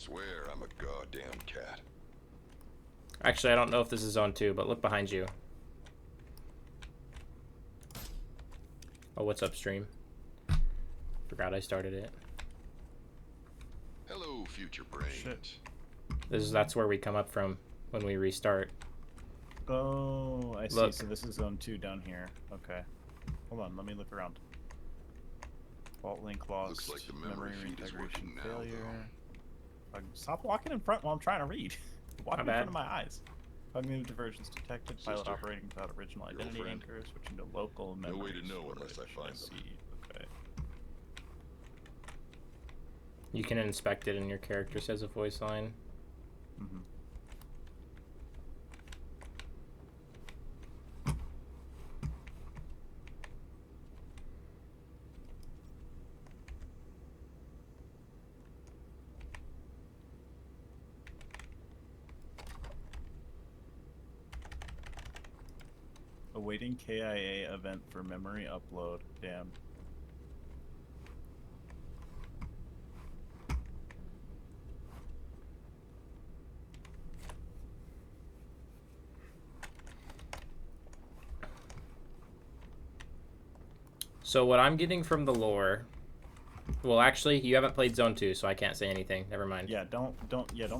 Swear I'm a goddamn cat. Actually, I don't know if this is zone 2, but look behind you. Oh, what's upstream? Forgot I started it. Hello, future brains. Shit. That's where we come up from when we restart. Oh, I see. Look. So this is zone 2 down here. Okay. Hold on, let me look around. Vault link lost. Looks like the memory feed is reintegration working now, failure. Stop walking in front while I'm trying to read. Walking in front of my eyes. Cognitive diversions detected. Pilot Sister, operating without original identity girlfriend. anchor. Switching to local memory. No way to know unless I find them. See. Okay. You can inspect it and your character says a voice line. Mm-hmm. Awaiting KIA event for memory upload. Damn. So what I'm getting from the lore... Well, actually, you haven't played Zone 2, so I can't say anything. Never mind. Yeah, don't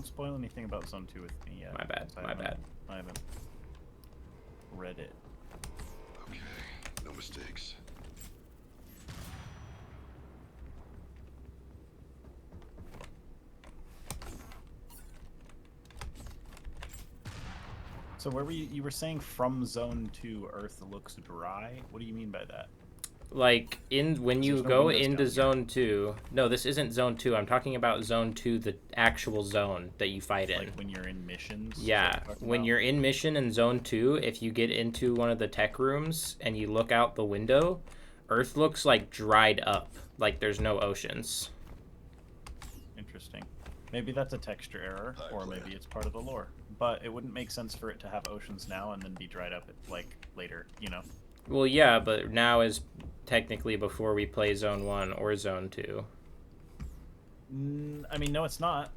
spoil anything about Zone 2 with me yet. My bad, my bad. I haven't read it. Okay, no mistakes. So where were you were saying from Zone 2 Earth looks dry? What do you mean by that? Like, when you There's no go windows into down here. Zone 2... No, this isn't Zone 2. I'm talking about Zone 2, the actual zone that you fight in. Like when you're in missions? Is Yeah, that what you're talking when about? you're in mission in Zone 2, if you get into one of the tech rooms and you look out the window, Earth looks like dried up, like there's no oceans. Interesting. Maybe that's a texture error, Hi, or Claire. maybe it's part of the lore. But it wouldn't make sense for it to have oceans now and then be dried up like later, you know? Well, yeah, but now is technically before we play Zone 1 or Zone 2. I mean, no, it's not,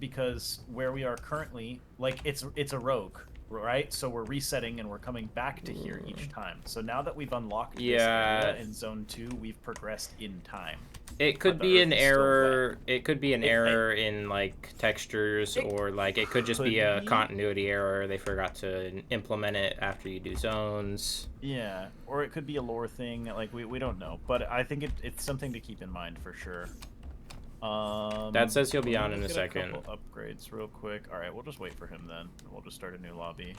because where we are currently, like, it's a rogue, right? So we're resetting and we're coming back to here each time. So now that we've unlocked this area in Zone 2, we've progressed in time. It could But the be Earth an is still error. It could be an It- error in like textures, it or like it could just be could a be. continuity error. They forgot to implement it after you do zones. Yeah, or it could be a lore thing. Like we don't know, but I think it's something to keep in mind for sure. That says he'll be let on me in a get second. couple upgrades real quick. All right, we'll just wait for him then. We'll just start a new lobby.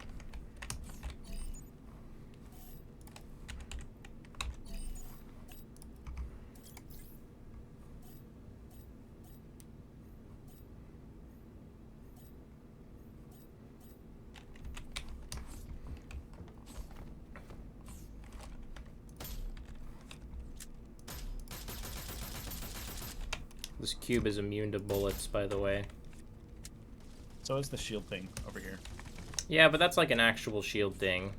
This cube is immune to bullets, by the way. So is the shield thing over here. Yeah, but that's like an actual shield thing.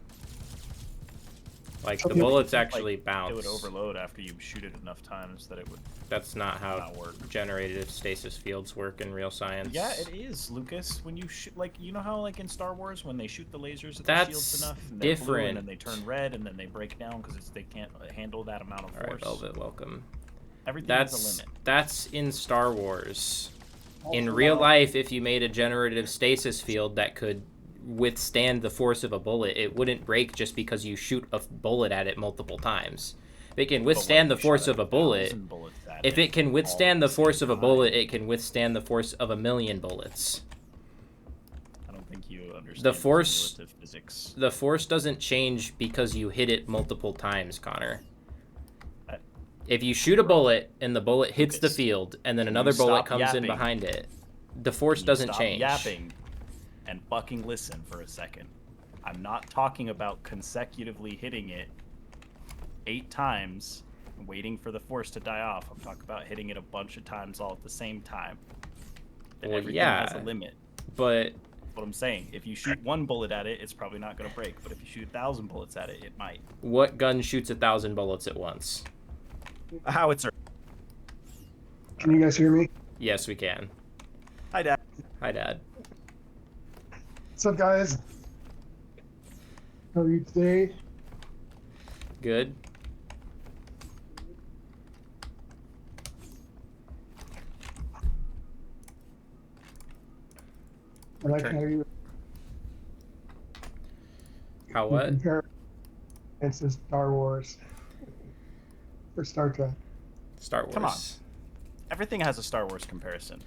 Like, the bullets actually bounce. It would overload after you shoot it enough times that it would. That's not how not work. generative stasis fields work in real science. Yeah, it is, Lucas. When you shoot, like, you know how, like, in Star Wars, when they shoot the lasers at the That's shields enough, and they're blue, different. and then they turn red, and then they break down because they can't handle that amount of force. All right, Velvet, welcome. Everything That's has a limit. that's in Star Wars. In real life, if you made a generative stasis field that could withstand the force of a bullet, it wouldn't break just because you shoot a bullet at it multiple times. If it can withstand the force of a bullet, if it can withstand the force of a bullet, it can withstand the force of a million bullets. I don't think you understand The force, cumulative physics. the force doesn't change because you hit it multiple times, Connor. If you shoot a bullet and the bullet hits the field and then another bullet comes in behind it, the force doesn't change. Yapping and fucking listen for a second. I'm not talking about consecutively hitting it 8 times and waiting for the force to die off. I'm talking about hitting it a bunch of times all at the same time. Well, Everything yeah, has a limit. but What I'm saying, if you shoot 1 bullet at it, it's probably not going to break. But if you shoot 1,000 bullets at it, it might. what gun shoots 1,000 bullets at once? A howitzer. Can you guys hear me? Yes, we can. Hi, Dad. Hi, Dad. What's up, guys? How are you today? Good. I like Return. how you How what? compare it to Star Wars or Star Trek. Star Wars. Come on. Everything has a Star Wars comparison.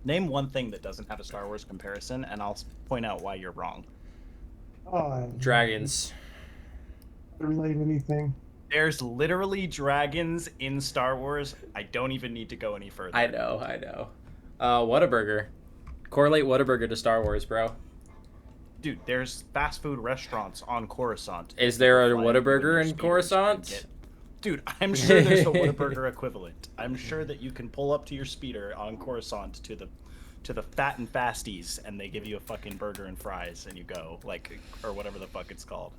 Name one thing that doesn't have a Star Wars comparison, and I'll point out why you're wrong. Oh, Dragons. Doesn't relate anything. There's literally dragons in Star Wars. I don't even need to go any further. I know. Whataburger. Correlate Whataburger to Star Wars, bro. Dude, there's fast food restaurants on Coruscant. Is there a People fly up Whataburger their in speeders and Coruscant? get- Dude, I'm sure there's a Whataburger equivalent. I'm sure that you can pull up to your speeder on Coruscant to the Fat and Fasties, and they give you a fucking burger and fries, and you go, like, or whatever the fuck it's called.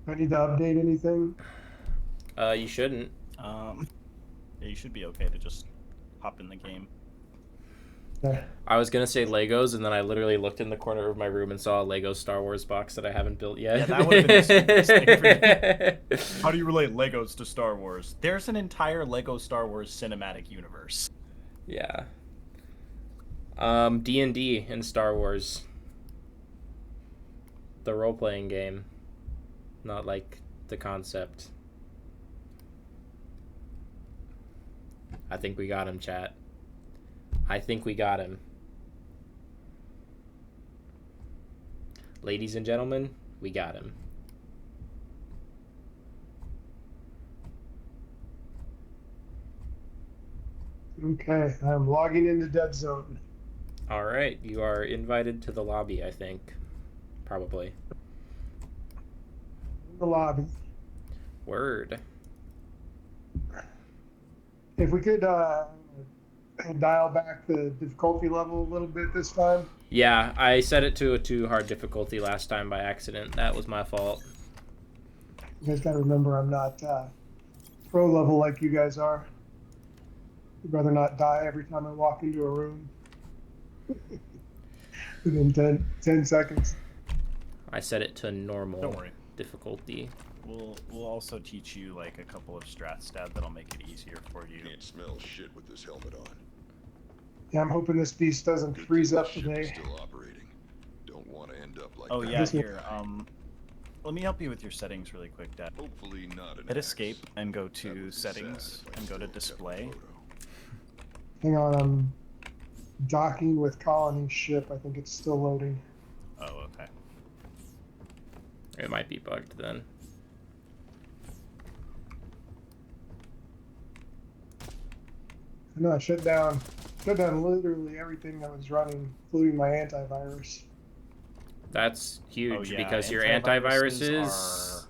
Do I need to update anything? You shouldn't. Yeah, you should be okay to just hop in the game. Yeah. I was gonna say Legos, and then I literally looked in the corner of my room and saw a Lego Star Wars box that I haven't built yet. Yeah, that would've been the stupidest thing for How do you relate Legos to Star Wars? There's an entire Lego Star Wars cinematic universe. Yeah. D&D in Star Wars. The role-playing game. Not like the concept. I think we got him, chat. I think we got him. Ladies and gentlemen, we got him. Okay, I'm logging into Deadzone. All right, you are invited to the lobby, I think. Probably. In the lobby. Word. If we could dial back the difficulty level a little bit this time. Yeah, I set it to a too hard difficulty last time by accident. That was my fault. You guys got to remember, I'm not pro level like you guys are. I'd rather not die every time I walk into a room. Within 10 seconds. I set it to normal Don't worry. difficulty. We'll also teach you like a couple of strat stat that'll make it easier for you. Can't smell shit with this helmet on. Yeah, I'm hoping this beast doesn't Good freeze thing up the ship is today. Still operating. Don't want to end up like Oh that. yeah, here. Let me help you with your settings really quick, Dad. Hopefully not an Hit axe. escape and go That to would be settings sad if I and go to still kept the display. photo. Hang on, I'm docking with Colony's ship. I think it's still loading. Oh, okay. It might be bugged then. No, I shut down literally everything that was running, including my antivirus. That's huge Oh, yeah, because your antiviruses antiviruses. are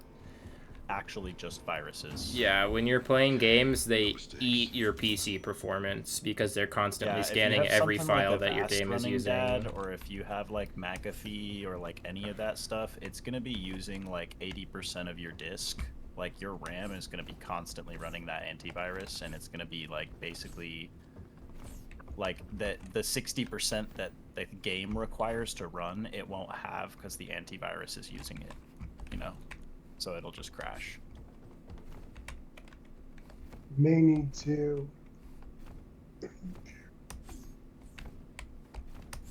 actually just viruses. Yeah, when you're playing games, they Mistakes. eat your PC performance because they're constantly Yeah, if you scanning have every something like file a that your VAST game is running, using. Dad, or if you have like McAfee or like any of that stuff, it's gonna be using like 80% of your disk. Like your RAM is gonna be constantly running that antivirus, and it's gonna be like basically like the 60% that the game requires to run, it won't have because the antivirus is using it. You know, so it'll just crash. May need to.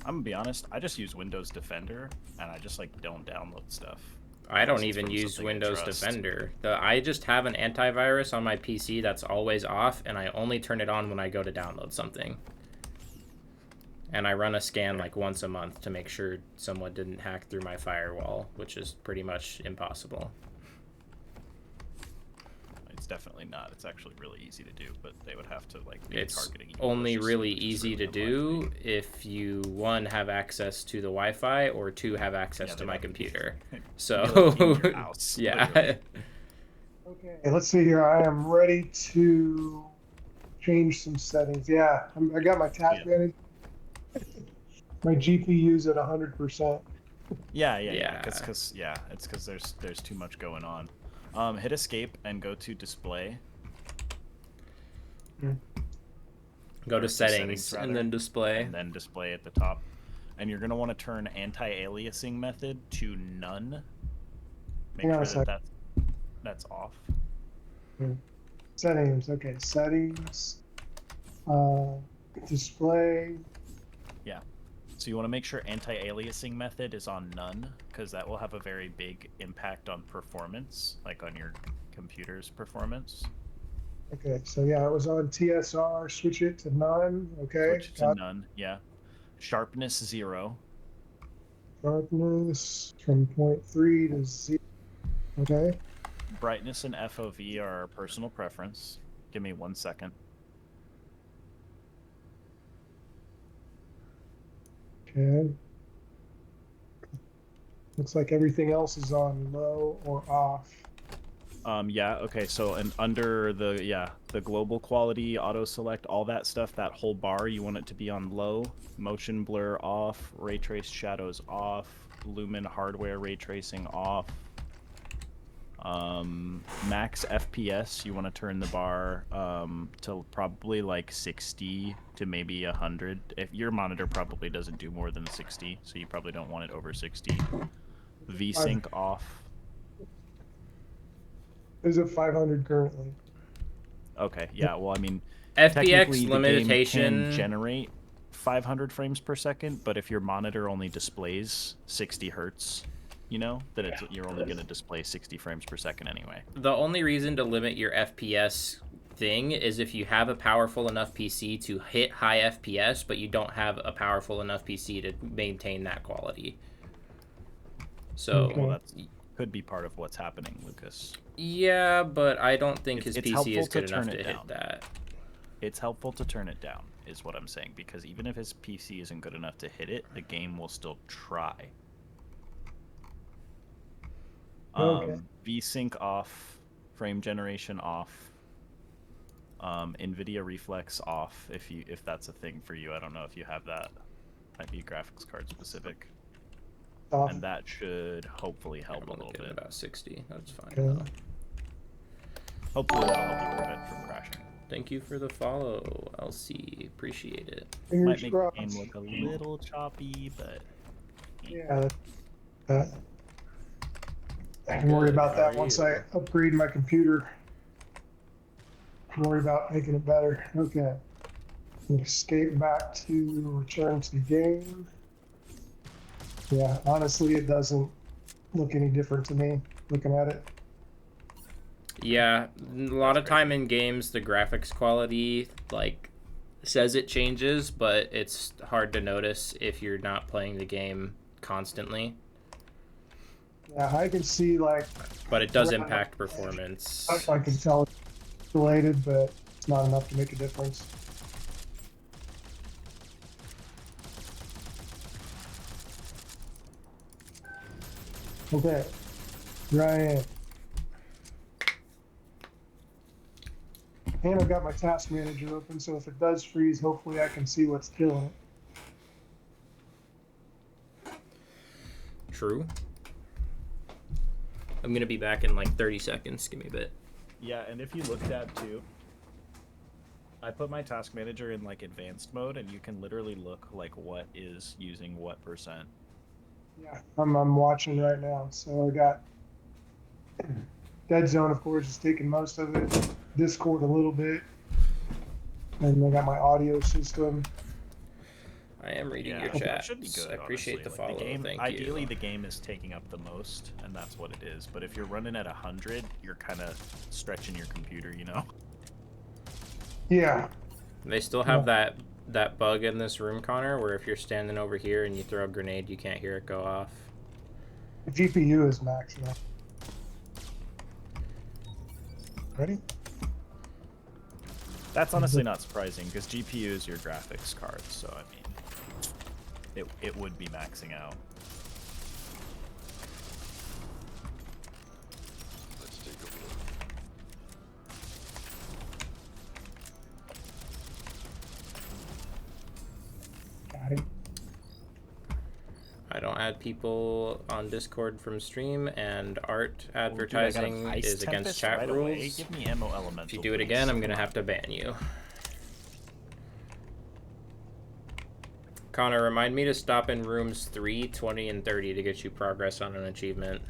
I'm gonna be honest, I just use Windows Defender, and I just like don't download stuff. I don't Unless it's even from use something I Windows trust. Defender. I just have an antivirus on my PC that's always off, and I only turn it on when I go to download something. And I run a scan like once a month to make sure someone didn't hack through my firewall, which is pretty much impossible. It's definitely not. It's actually really easy to do, but they would have to like be It's targeting you, only which is- really which is easy to really do unlikely. if you, one, have access to the Wi-Fi, or two, have access Yeah, to they'd my have to be- computer. they'd be, So, like, in your house, yeah. literally. Okay, let's see here. I am ready to change some settings. Yeah, I got my task Yeah. managed. My GPU's at 100%. Yeah, Yeah. it's because there's too much going on. Hit escape and go to display. Go to settings rather, and then display. and then display at the top. And you're going to want to turn anti-aliasing method to none. Make Hang on a sure that sec. that's off. Settings. Okay, settings. Display. Yeah. So you want to make sure anti-aliasing method is on none, because that will have a very big impact on performance, like on your computer's performance. Okay, so yeah, it was on TSR. Switch it to none. Okay. Switch it to none. Yeah. Sharpness 0. Sharpness from 0.3 to 0. Okay. Brightness and FOV are personal preference. Give me 1 second. Okay. Looks like everything else is on low or off. Yeah, okay, so and under the global quality, auto select, all that stuff, that whole bar, you want it to be on low, motion blur off, ray trace shadows off, lumen hardware ray tracing off. Max FPS, you want to turn the bar to probably like 60 to maybe 100. If your monitor probably doesn't do more than 60, so you probably don't want it over 60. VSync off. Is it 500 currently? Okay, yeah, well, I mean, FPX technically the limitation game can generate 500 frames per second, but if your monitor only displays 60 hertz, you know, then you're only going to display 60 frames per second anyway. The only reason to limit your FPS thing is if you have a powerful enough PC to hit high FPS, but you don't have a powerful enough PC to maintain that quality. So, well, that could be part of what's happening, Lucas. Yeah, but I don't think his PC is good enough to hit down. that. It's helpful to turn it down, is what I'm saying, because even if his PC isn't good enough to hit it, the game will still try. Okay. VSync off, frame generation off, NVIDIA Reflex off. If that's a thing for you, I don't know if you have that. Might be graphics card specific. Off. And that should hopefully help a little bit. About 60. That's fine. Okay. Hopefully that'll help you prevent from crashing. Thank you for the follow, LC. Appreciate it. Fingers Might make the crossed. game look a little choppy, but Yeah. I can worry about that once I upgrade my computer. Worry about making it better. Okay. Escape back to return to the game. Yeah, honestly, it doesn't look any different to me looking at it. Yeah, a lot of time in games, the graphics quality, like, says it changes, but it's hard to notice if you're not playing the game constantly. Yeah, I can see, like... But it does impact performance. I can tell it's related, but it's not enough to make a difference. Okay, here I am. And I've got my task manager open, so if it does freeze, hopefully I can see what's killing it. True. I'm gonna be back in like 30 seconds. Give me a bit. yeah, and if you look at too, I put my task manager in like advanced mode, and you can literally look like what is using what percent. Yeah, I'm watching right now. So I got Deadzone, of course, is taking most of it. Discord a little bit. And I got my audio system. I am reading your that chat. should be good. I appreciate honestly. the Like, follow. game, Thank ideally, you. the game is taking up the most, and that's what it is. But if you're running at 100, you're kind of stretching your computer, you know? Yeah. They still have that bug in this room, Connor, where if you're standing over here and you throw a grenade, you can't hear it go off. The GPU is maxed out. Ready? That's honestly not surprising, because GPU is your graphics card, so I mean, it would be maxing out. Let's take a look. Got it. I don't add people on Discord from stream, and art advertising Dude, I got an ice is against tempest chat right rules. away. Give me ammo elemental. If you do it please. again, I'm gonna have to ban you. Connor, remind me to stop in rooms 3, 20, and 30 to get you progress on an achievement.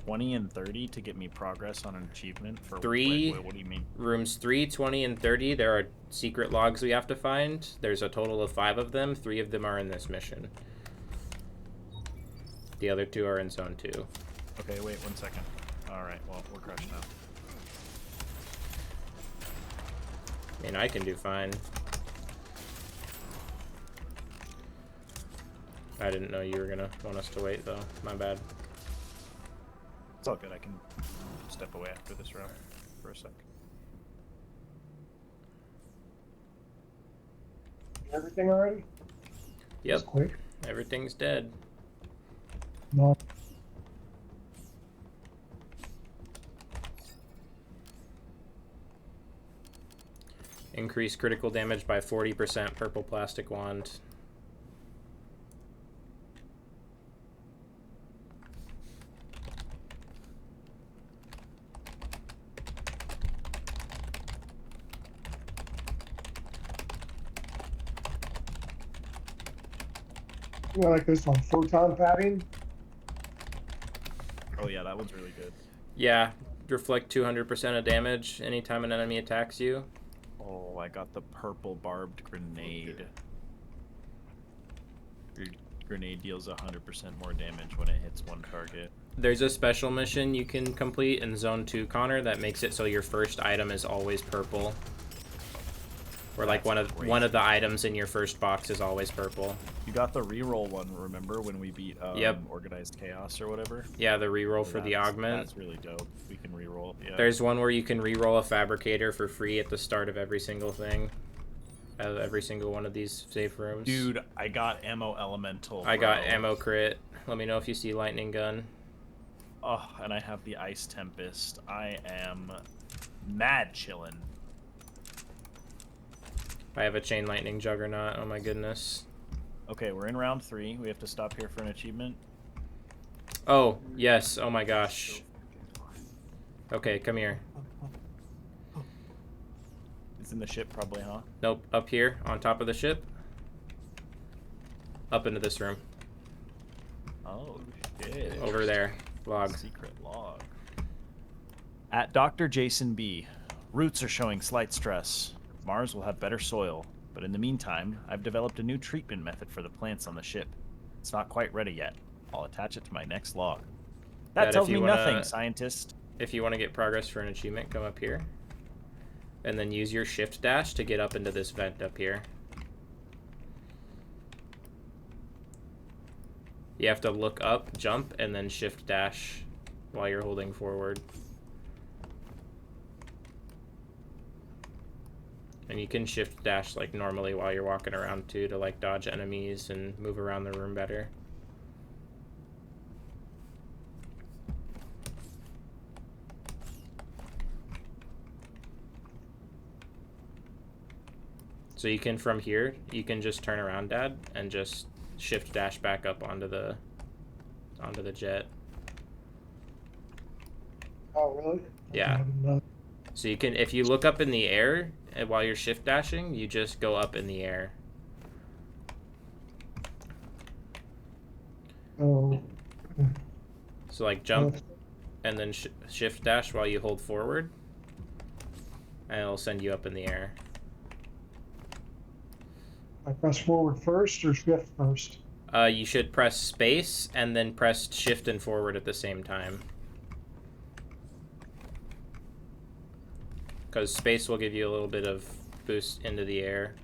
20 and 30 to get me progress on an achievement for 3. Wait, what do you mean? Rooms 3, 20, and 30, there are secret logs we have to find. There's a total of 5 of them. 3 of them are in this mission. The other 2 are in Zone 2. Okay, wait 1 second. Alright, well, we're crushed now. I mean, I can do fine. I didn't know you were gonna want us to wait, though. My bad. It's all good, I can step away after this round for a sec. Everything already? Yep. That's quick. Everything's dead. No. Increase critical damage by 40%, purple plastic wand. I like this one. Photon padding. Oh yeah, that one's really good. Yeah, reflect 200% of damage anytime an enemy attacks you. Oh, I got the purple barbed grenade. Your grenade deals 100% more damage when it hits one target. There's a special mission you can complete in Zone 2, Connor, that makes it so your first item is always purple. Or like one of the items in your first box is always purple. You got the reroll one, remember, when we beat Yep. Organized Chaos or whatever? Yeah, the reroll for the augment. That's really dope. We can reroll. Yeah. There's one where you can reroll a fabricator for free at the start of every single thing. Every single one of these safe rooms. Dude, I got ammo elemental. I got bro. ammo crit. Let me know if you see lightning gun. Oh, and I have the Ice Tempest. I am mad chillin'. I have a chain lightning juggernaut. Oh my goodness. Okay, we're in round 3. We have to stop here for an achievement. Oh, yes. Oh my gosh. Okay, come here. It's in the ship probably, huh? Nope, up here, on top of the ship. Up into this room. Oh, shit. Over there. Log. Secret log. At Dr. Jason B. Roots are showing slight stress. Mars will have better soil, but in the meantime, I've developed a new treatment method for the plants on the ship. It's not quite ready yet. I'll attach it to my next log. That Dad, tells if me you wanna- nothing, scientist. If you want to get progress for an achievement, come up here. And then use your shift dash to get up into this vent up here. You have to look up, jump, and then shift dash while you're holding forward. And you can shift dash like normally while you're walking around too to like dodge enemies and move around the room better. So you can, from here, you can just turn around, Dad, and just shift dash back up onto the jet. Oh, really? Yeah. I didn't know. So you can, if you look up in the air and while you're shift dashing, you just go up in the air. Oh. So like jump and then shift dash while you hold forward, and it'll send you up in the air. I press forward first or shift first? You should press space and then press shift and forward at the same time. Because space will give you a little bit of boost into the air.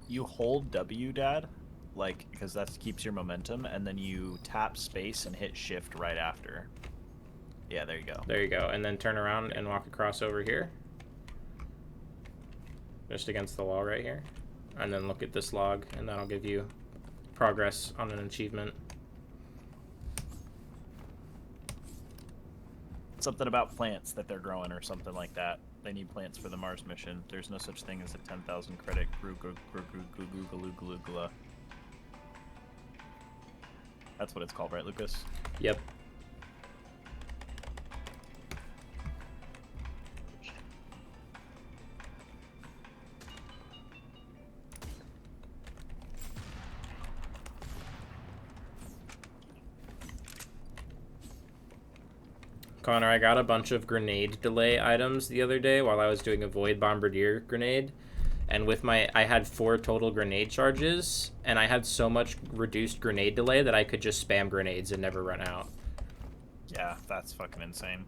You hold W, Dad, like, because that keeps your momentum, and then you tap space and hit shift right after. Yeah, there you go. There you go. And then turn around and walk across over here. Just against the wall right here. And then look at this log, and that'll give you progress on an achievement. Something about plants that they're growing or something like that. They need plants for the Mars mission. There's no such thing as a 10,000 credit Googalugala. That's what it's called, right, Lucas? Yep. Connor, I got a bunch of grenade delay items the other day while I was doing a Void Bombardier grenade. And with I had 4 total grenade charges, and I had so much reduced grenade delay that I could just spam grenades and never run out. Yeah, that's fucking insane.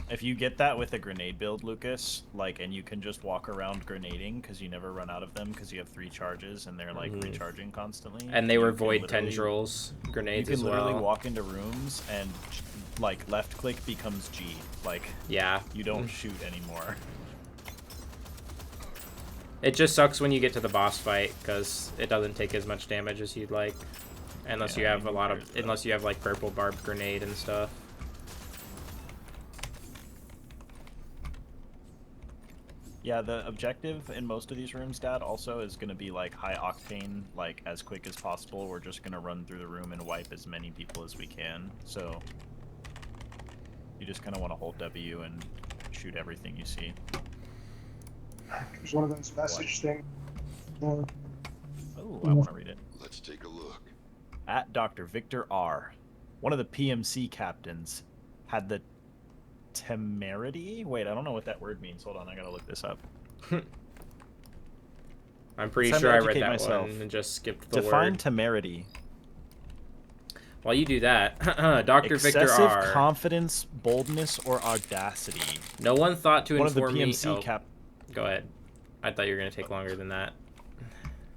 If you get that with a grenade build, Lucas, like, and you can just walk around grenading because you never run out of them because you have 3 charges and they're like recharging constantly. And they were you can Void literally- Tendrils grenades You as can well. literally walk into rooms and like left click becomes G. Like, Yeah. you don't shoot anymore. It just sucks when you get to the boss fight because it doesn't take as much damage as you'd like, unless Yeah, you I have mean, unless you have like purple barbed grenade and stuff. Yeah, the objective in most of these rooms, Dad, also is going to be like high octane, like as quick as possible. We're just going to run through the room and wipe as many people as we can. So you just kind of want to hold W and shoot everything you see. There's one of those message things. Oh, I want to read it. Let's take a look. At Dr. Victor R., one of the PMC captains had the temerity? Wait, I don't know what that word means. Hold on, I gotta look this up. I'm pretty Time to sure I read educate that myself. one and just skipped the Define word. temerity. While you do that, Dr. Victor Excessive R. confidence, boldness, or audacity. No one thought to One of the inform me. PMC Oh, go ahead. I thought you were gonna take longer than that.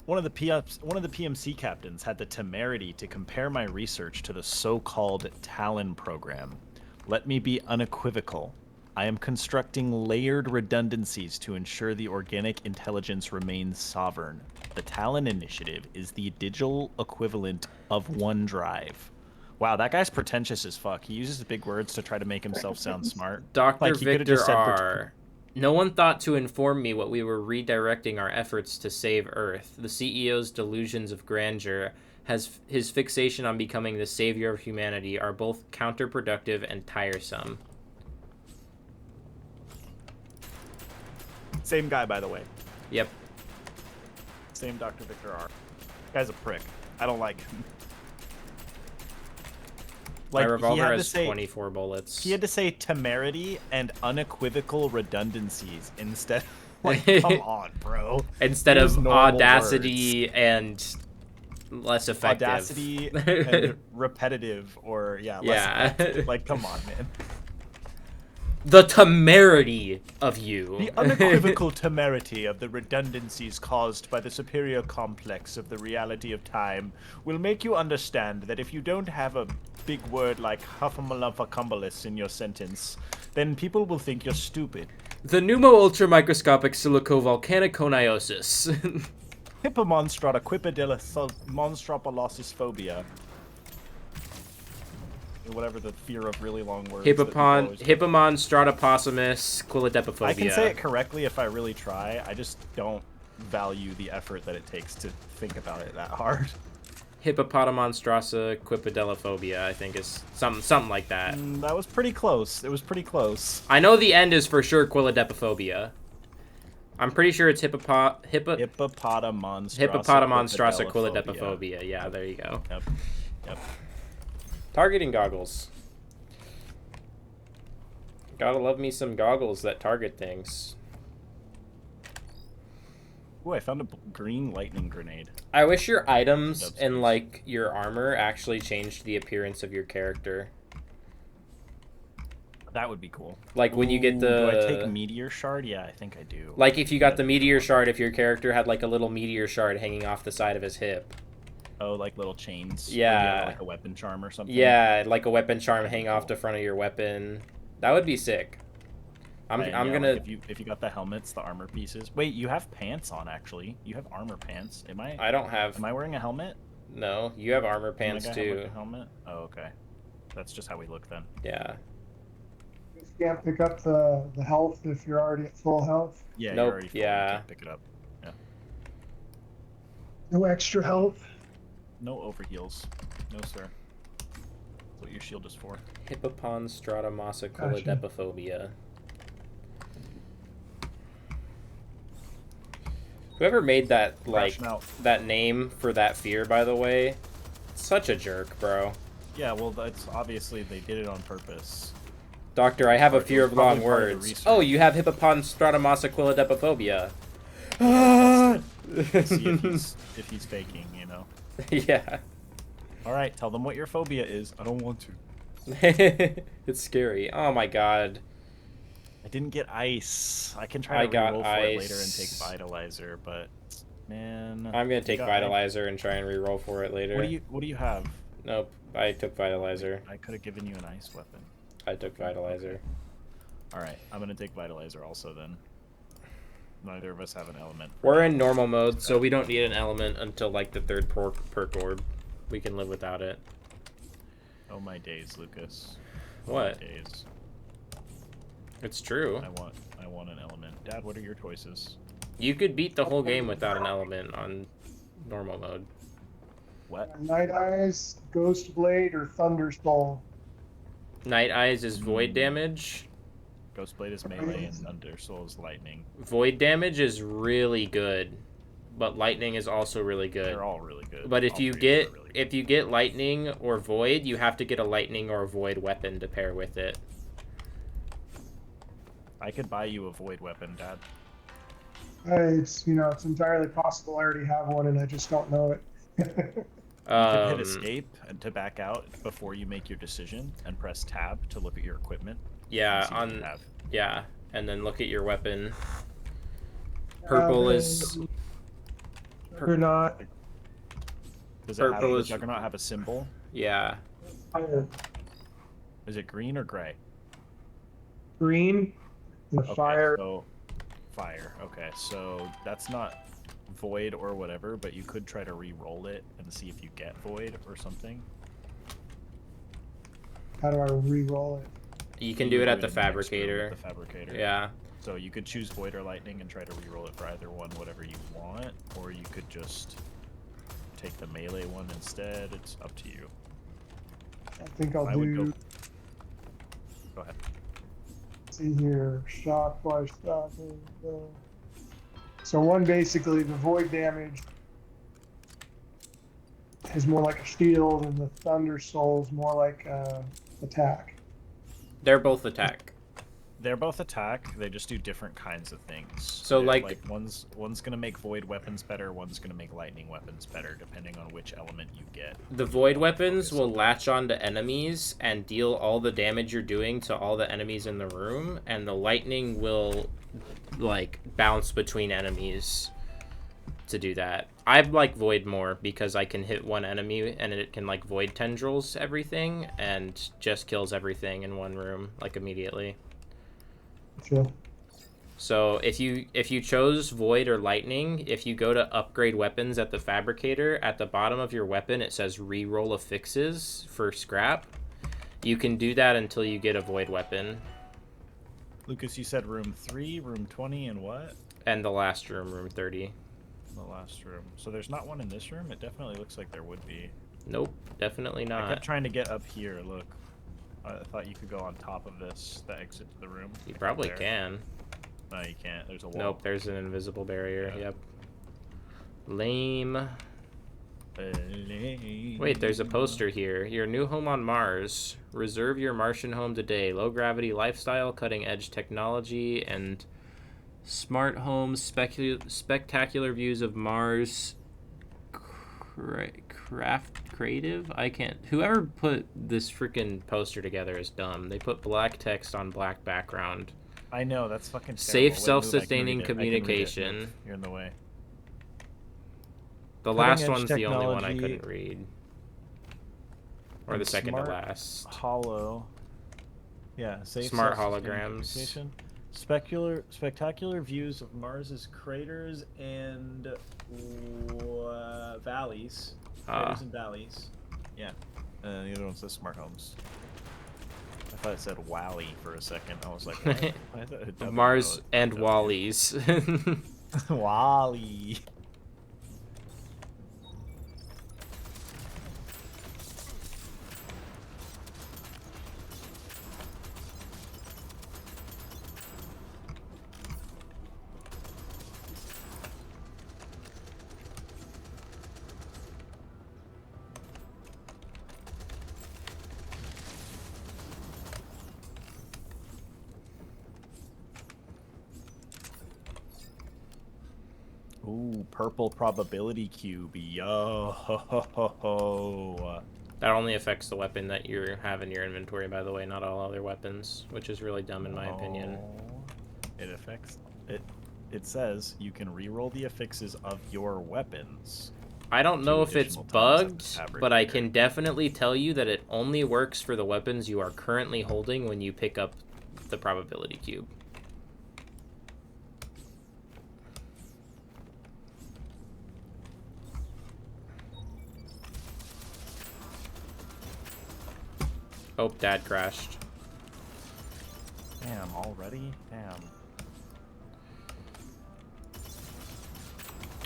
One of the PMC captains had the temerity to compare my research to the so-called Talon program. Let me be unequivocal. I am constructing layered redundancies to ensure the organic intelligence remains sovereign. The Talon initiative is the digital equivalent of OneDrive. Wow, that guy's pretentious as fuck. He uses big words to try to make himself sound smart. Dr. Like, he could've Victor just said R. No one thought to inform me what we were redirecting our efforts to save Earth. The CEO's delusions of grandeur, his fixation on becoming the savior of humanity are both counterproductive and tiresome. Same guy, by the way. Yep. Same Dr. Victor R. Guy's a prick. I don't like him. My he revolver had to has say- 24 bullets. He had to say temerity and unequivocal redundancies instead. Like, come on, bro. Instead Use of normal audacity and less effective. Audacity and repetitive, or less Yeah. effective. Like, come on, man. The temerity of you. The unequivocal temerity of the redundancies caused by the superior complex of the reality of time will make you understand that if you don't have a big word like huffamalampacumbalus in your sentence, then people will think you're stupid. The pneumo-ultramicroscopic silicovolcaniconiosis. Hippomonstrata quipedilla monstropolosis phobia. Whatever the fear of really long words. Hippomon stratopossmus quilidepophobia. I can say it correctly if I really try. I just don't value the effort that it takes to think about it that hard. Hippopotamonstrosa quipidelophobia, I think is something like that. That was pretty close. It was pretty close. I know the end is for sure quilidepophobia. I'm pretty sure it's Hippopotamonstrosa quilidepophobia. Yeah, there you go. Yep. Targeting goggles. Gotta love me some goggles that target things. Ooh, I found a green lightning grenade. I wish your items and like your armor actually changed the appearance of your character. That would be cool. Like when you get the... Do I take meteor shard? Yeah, I think I do. Like if you got the meteor shard, if your character had like a little meteor shard hanging off the side of his hip. Oh, like little chains? Yeah. Like a weapon charm or something? Yeah, like a weapon charm hang off the front of your weapon. That would be sick. I'm gonna... Like if you got the helmets, the armor pieces. Wait, you have pants on, actually. You have armor pants. I don't have... Am I wearing a helmet? No, you have armor pants too. Helmet? Oh, okay. That's just how we look then. Yeah. You can't pick up the health if you're already at full health. Yeah, nope. You're already full. Yeah. You can't pick it up. Yeah. No extra health. No overheals. No, sir. That's what your shield is for. Hippopon stratomossa quilidepophobia. Whoever made that, like, that name for that fear, by the way, such a jerk, bro. Yeah, well, that's obviously they did it on purpose. Doctor, I have a It fear was of long probably part of the words. research. Oh, you have Hippoponstratomasoquilodepophobia. See if he's faking, you know. Yeah. All right, tell them what your phobia is. I don't want to. It's scary. Oh my god. I didn't get ice. I can try I to got re-roll for it later and ice. take vitalizer, but man, I'm gonna you take got vitalizer and try and re-roll for it later. What do you have? Nope, I took vitalizer. I could have given you an ice weapon. I took vitalizer. All right, I'm gonna take vitalizer also then. Neither of us have an element. We're in normal mode, so we don't need an element until like the third perk orb. We can live without it. Oh my days, Lucas. Oh What? my days. It's true. I want an element. Dad, what are your choices? You could beat the whole game without an element on normal mode. What? Night Eyes, Ghost Blade, or Thunder Soul. Night Eyes is void damage. Ghostblade is melee and Thunder Soul is lightning. Void damage is really good, but lightning is also really good. They're all really good. But if All you three get are really good. if you get lightning or void, you have to get a lightning or void weapon to pair with it. I could buy you a void weapon, Dad. It's it's entirely possible I already have one and I just don't know it. You can hit escape and to back out before you make your decision, and press tab to look at your equipment. Yeah, See what you have. yeah, and then look at your weapon. Purple is Or not. Does it have, Purple does is- Juggernaut have a symbol? yeah. Is it green or gray? Green. The Okay, fire. So fire. Okay, so that's not void or whatever, but you could try to re-roll it and see if you get void or something. How do I re-roll it? You can do it at the in next room fabricator. with The fabricator. Yeah. So you could choose void or lightning and try to re-roll it for either one, whatever you want, or you could just take the melee one instead. It's up to you. I think I'll I would do. Go ahead. See here, shock by shock. So one basically the void damage is more like a shield, and the thunder soul is more like attack. They're both attack. They're both attack. They just do different kinds of things. So, They're, like- one's gonna make void weapons better. One's gonna make lightning weapons better, depending on which element you get. The void weapons will latch onto enemies and deal all the damage you're doing to all the enemies in the room, and the lightning will like bounce between enemies to do that. I like void more because I can hit one enemy and it can like void tendrils everything and just kills everything in one room like immediately. Sure. So if you chose void or lightning, if you go to upgrade weapons at the fabricator, at the bottom of your weapon it says re-roll affixes for scrap. You can do that until you get a void weapon. Lucas, you said room 3, room 20, and what? And the last room, room 30. The last room. So there's not one in this room? It definitely looks like there would be. Nope, definitely I not. kept trying to get up here, look. I thought you could go on top of this, the exit to the room. You probably There. can. No, you can't. There's a wall. Nope, there's an invisible barrier. Yeah. Yep. Lame. Wait, there's a poster here. Your new home on Mars. Reserve your Martian home today. Low gravity lifestyle, cutting edge technology, and smart homes, spectacular views of Mars. Craft creative? I can't. Whoever put this freaking poster together is dumb. They put black text on black background. I know, that's fucking Safe, terrible. Wait, move, I can self-sustaining read it. I can read it. communication. Move. You're in the way. The Cutting last edge one's the only one I technology couldn't read. Or and the second to smart last. Hollow. Yeah, safe Smart self-sustaining holograms. communication. Spectacular views of Mars's craters and valleys. Craters and valleys. Yeah. The other one says smart homes. I thought it said Wally for a second. I was like, what? I thought it definitely Mars was and W. Wally's. Wally. Ooh, purple probability cube. Yo. Ho, ho, ho, ho. That only affects the weapon that you have in your inventory, by the way, not all other weapons, which is really dumb in my opinion. It affects it. It says you can re-roll the affixes of your weapons. I don't know if it's additional times bugged, at the but I fabricator. can definitely tell you that it only works for the weapons you are currently holding when you pick up the probability cube. Oh, Dad crashed. Damn, already? Damn.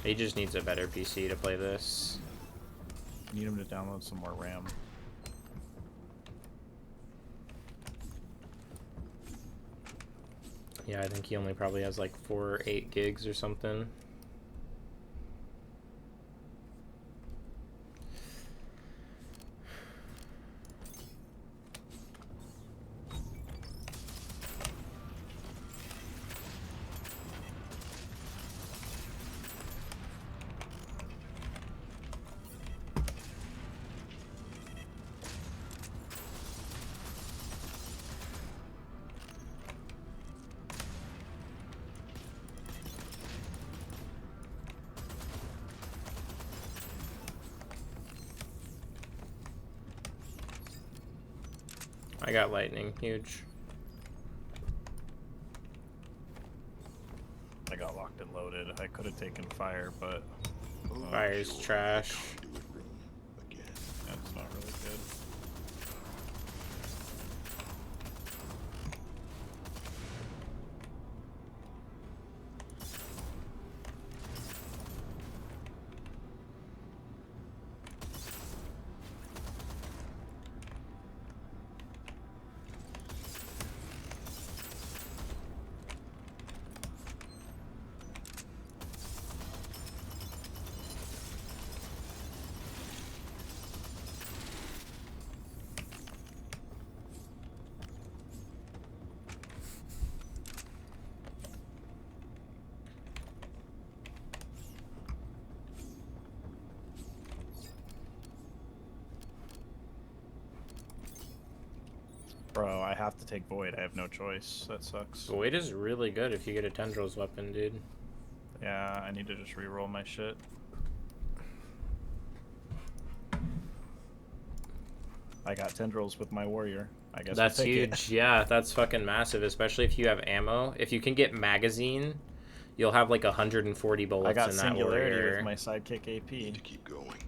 He just needs a better PC to play this. Need him to download some more RAM. Yeah, I think he only probably has like 4 or 8 gigs or something. I got lightning, huge. I got locked and loaded. I could have taken fire, but Fire's Sure, trash. conduit room again. that's not really good. Bro, I have to take Void. I have no choice. That sucks. Void is really good if you get a Tendrils weapon, dude. Yeah, I need to just re-roll my shit. I got Tendrils with my warrior. I guess That's I'll take huge. Yeah, that's fucking massive, especially if you have ammo. If you can get magazine, you'll have like 140 bullets I got in that singularity warrior. with my sidekick Need AP. to keep going.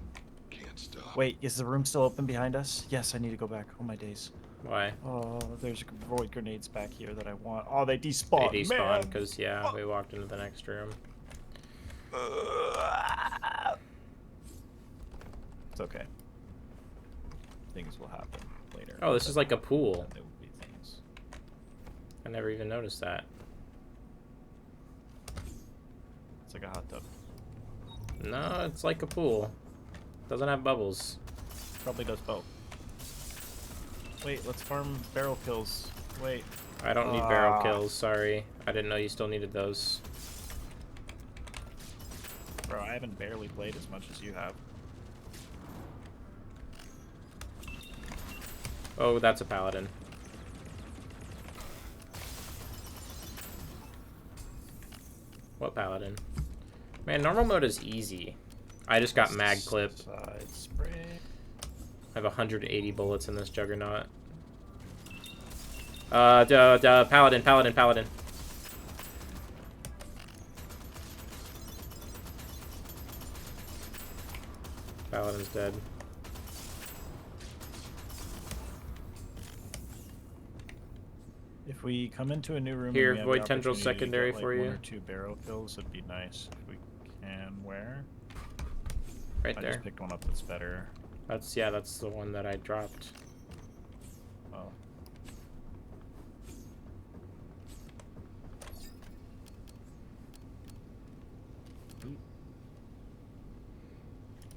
Can't stop. Wait, is the room still open behind us? Yes, I need to go back. Oh my days. Why? Oh, there's Void grenades back here that I want. Oh, they despawn. They despawn man. because, yeah, we walked into the next room. It's okay. Things will happen later. Oh, this is like a pool. There will be things. I never even noticed that. It's like a hot tub. No, it's like a pool. Doesn't have bubbles. Probably does both. Wait, let's farm barrel kills. Wait. I don't need barrel kills, sorry. I didn't know you still needed those. Bro, I haven't barely played as much as you have. Oh, that's a paladin. What paladin? Man, normal mode is easy. I just got mag clip. Side spray. I have 180 bullets in this juggernaut. Paladin. Paladin's dead. If we come into a new room, Here, and we have Void the Tendril opportunity to secondary get, like, for you. 1 or 2 barrel kills, it'd be nice if we can. Where? Right I there. just picked one up that's better. That's, yeah, that's the one that I dropped. Oh.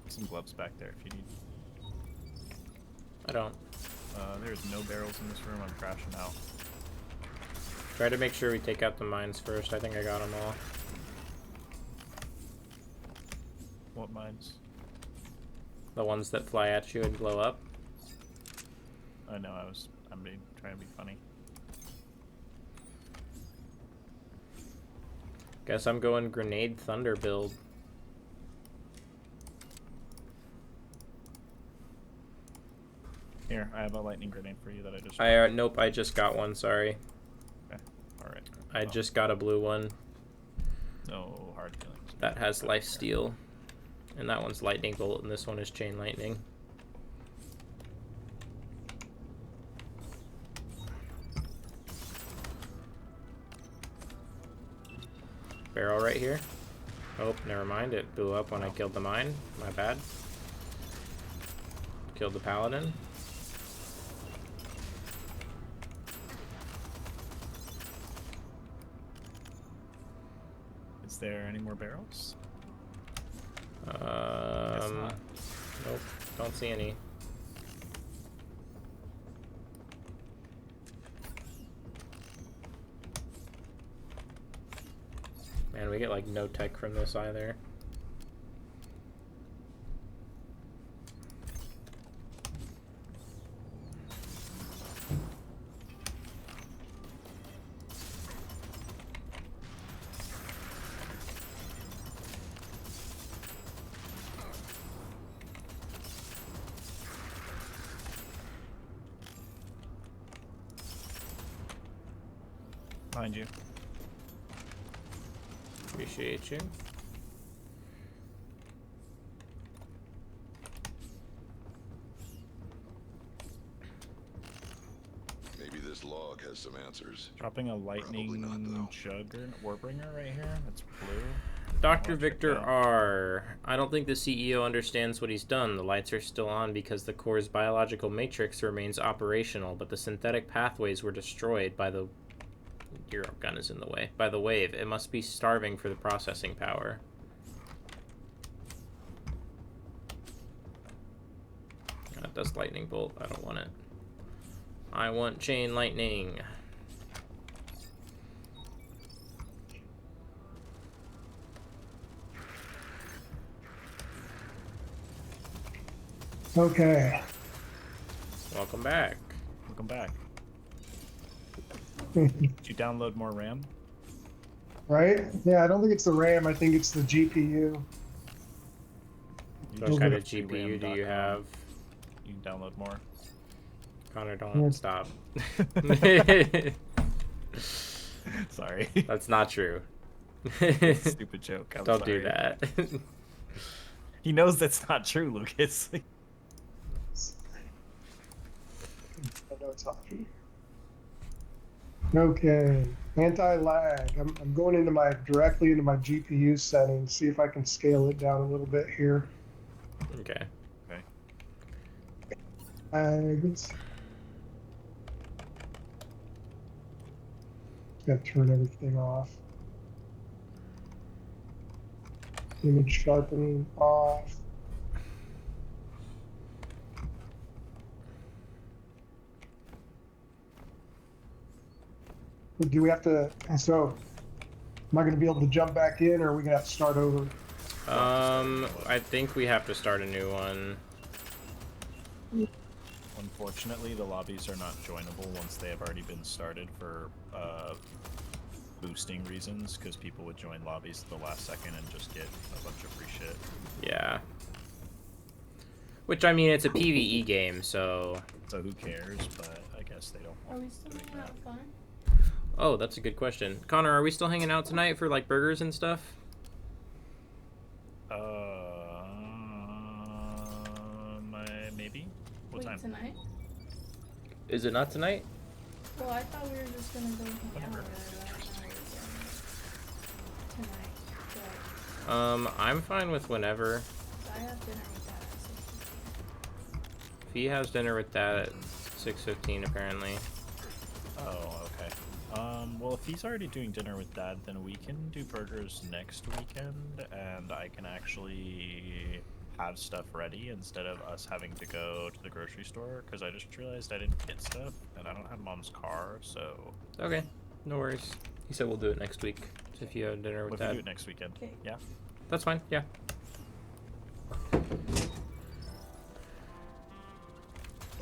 Some gloves back there if you need. I don't. There's no barrels in this room. I'm crashing out. Try to make sure we take out the mines first. I think I got them all. What mines? The ones that fly at you and blow up. I know. I'm trying to be funny. Guess I'm going grenade thunder build. Here, I have a lightning grenade for you that I just. Nope, I just got one. Sorry. Okay. All right. I just got a blue one. No hard feelings. That has life steal, and that one's lightning bolt, and this one is chain lightning. Barrel right here. Oh, never mind. It blew up when I killed the mine. My bad. Killed the paladin. Is there any more barrels? Nope. Don't see any. Man, we get like no tech from this either. Behind you. Appreciate you. Maybe this log has some answers. Dropping a lightning not, though. jugger warbringer right here. That's blue. Dr. Watch Victor it out. R. I don't think the CEO understands what he's done. The lights are still on because the core's biological matrix remains operational, but the synthetic pathways were destroyed by the... Your gun is in the way. By the wave. It must be starving for the processing power. That does lightning bolt. I don't want it. I want chain lightning. Okay. Welcome back. Welcome back. Did you download more RAM? Right? Yeah, I don't think it's the RAM. I think it's the GPU. What kind of GPU do you have? You can download more. Connor, don't Yes. stop. Sorry. That's not true. Stupid joke. I'm Don't do sorry. that. He knows that's not true, Lucas. I know it's not true. Okay. Anti-lag. I'm going into directly into my GPU settings, see if I can scale it down a little bit here. Okay. Lags. Gotta turn everything off. Image sharpening off. Do we have to, so, am I gonna be able to jump back in, or are we gonna have to start over? I think we have to start a new one. Unfortunately, the lobbies are not joinable once they have already been started for boosting reasons, because people would join lobbies at the last second and just get a bunch of free shit. Yeah. Which, I mean, it's a PvE game, so... So who cares, but I guess they don't Are want we still doing hanging that. out fun? Oh, that's a good question. Connor, are we still hanging out tonight for, like, burgers and stuff? Maybe? What Wait, time? tonight? Is it not tonight? Well, I thought we were just gonna go hang out Whatever. or tonight. I'm fine with whenever. But I have dinner with Dad at 6:15. He has dinner with Dad at 6:15, apparently. Oh, okay. Well, if he's already doing dinner with Dad, then we can do burgers next weekend, and I can actually have stuff ready instead of us having to go to the grocery store, because I just realized I didn't get stuff, and I don't have Mom's car, so... Okay, no worries. He said we'll do it next week, if you have dinner with What if we Dad. do it next weekend? Okay. Yeah? That's fine, yeah.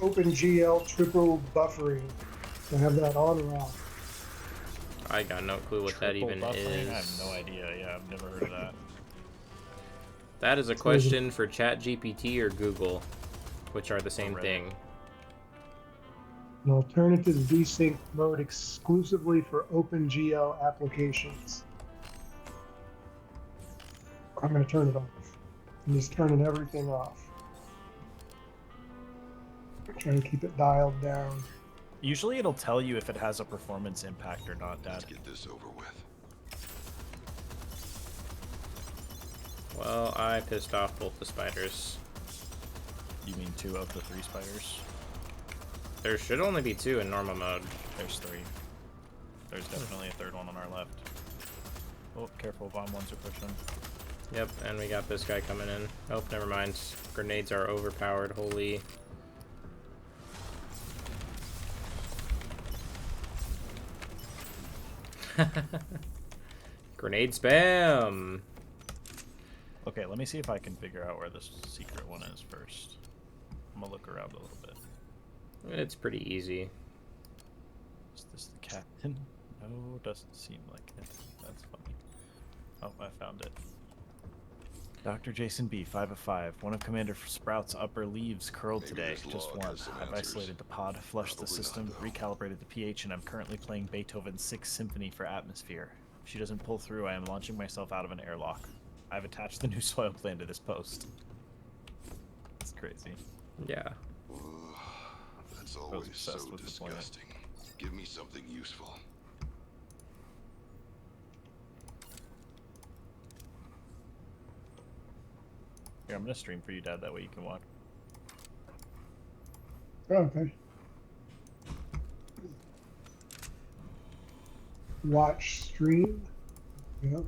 OpenGL triple buffering. To have that on or off. I got no clue what that Triple even buffering? is. I have no idea. Yeah, I've never heard of that. That is a question for ChatGPT or Google, which are the same Reddit. thing. An alternative VSync mode exclusively for OpenGL applications. I'm going to turn it off. I'm just turning everything off. Trying to keep it dialed down. Usually it'll tell you if it has a performance impact or not, Dad. Let's get this over with. Well, I pissed off both the spiders. You mean 2 of the 3 spiders? There should only be 2 in normal mode. There's 3. There's definitely a 3rd one on our left. Oh, careful, bomb ones are pushing. Yep, and we got this guy coming in. Oh, never mind. Grenades are overpowered, holy. Grenade spam! Okay, let me see if I can figure out where this secret one is first. I'm gonna look around a little bit. It's pretty easy. Is this the captain? No, doesn't seem like it. That's funny. Oh, I found it. Dr. Jason B, 5 of 5. One of Commander Sprout's upper leaves curled Maybe today. this Just log one. has some I've answers. isolated the pod, flushed the Probably system, not, though. recalibrated the pH, and I'm currently playing Beethoven's 6th Symphony for atmosphere. If she doesn't pull through, I am launching myself out of an airlock. I've attached the new soil plan to this post. It's crazy. Yeah. Ugh, that's always so obsessed with the planet. disgusting. Give me something useful. Here, I'm gonna stream for you, Dad, that way you can watch. Oh, okay. Watch stream. Yep.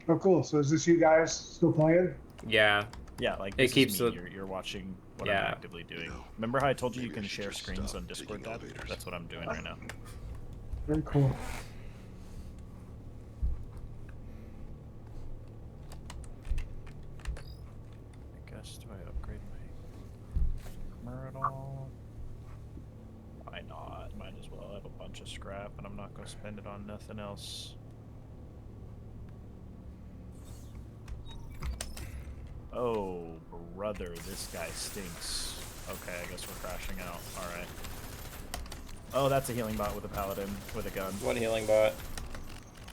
Oh, cool. So is this you guys still playing? Yeah. Yeah, like It this keeps is me. the- You're watching what Yeah. I'm actively doing. Remember how I told you you Maybe I can should share just screens stop on Discord, taking Dad? elevators. That's what I'm doing right now. Very cool. I guess, do I upgrade my armor at all? Why not? Might as well. I have a bunch of scrap and I'm not going to spend it on nothing else. Oh, brother, this guy stinks. Okay, I guess we're crashing out. Alright. Oh, that's a healing bot with a paladin with a gun. What healing bot?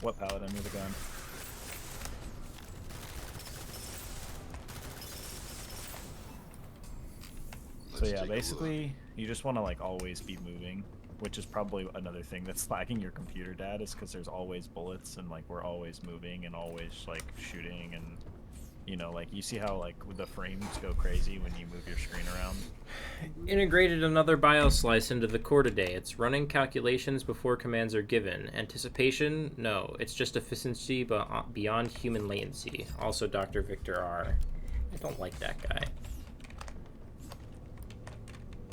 What paladin with a gun? So Let's yeah, take a basically, you just want to like always be moving, which is probably another thing that's lagging your computer, Dad, is because there's always bullets and like we're always moving and always like shooting and you know, like you see how like the frames go crazy when you move your screen around. Integrated another bioslice into the core today. It's running calculations before commands are given. Anticipation? No. It's just efficiency but beyond human latency. Also Dr. Victor R. I don't like that guy.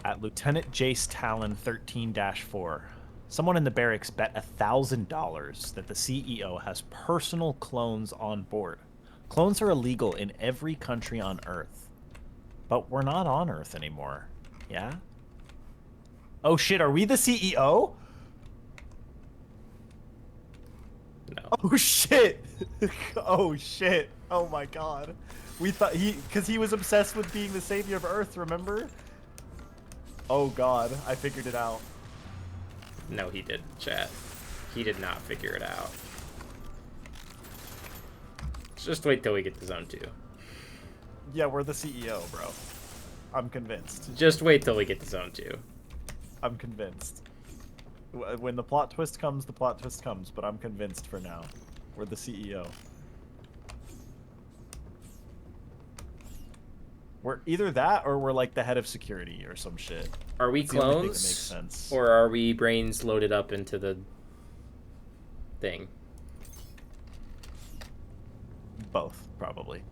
At Lieutenant Jace Talon 13-4, someone in the barracks bet $1,000 that the CEO has personal clones on board. Clones are illegal in every country on Earth. But we're not on Earth anymore. Yeah? Oh shit, are we the CEO? No. Oh shit! Oh shit! Oh my god. We thought because he was obsessed with being the savior of Earth, remember? Oh god, I figured it out. No, he didn't, chat. He did not figure it out. Just wait till we get to Zone 2. Yeah, we're the CEO, bro. I'm convinced. Just wait till we get to Zone 2. I'm convinced. When the plot twist comes, the plot twist comes, but I'm convinced for now. We're the CEO. We're either that or we're like the head of security or some shit. Are we It's the only thing that clones? makes sense. Or are we brains loaded up into the thing? Both, probably.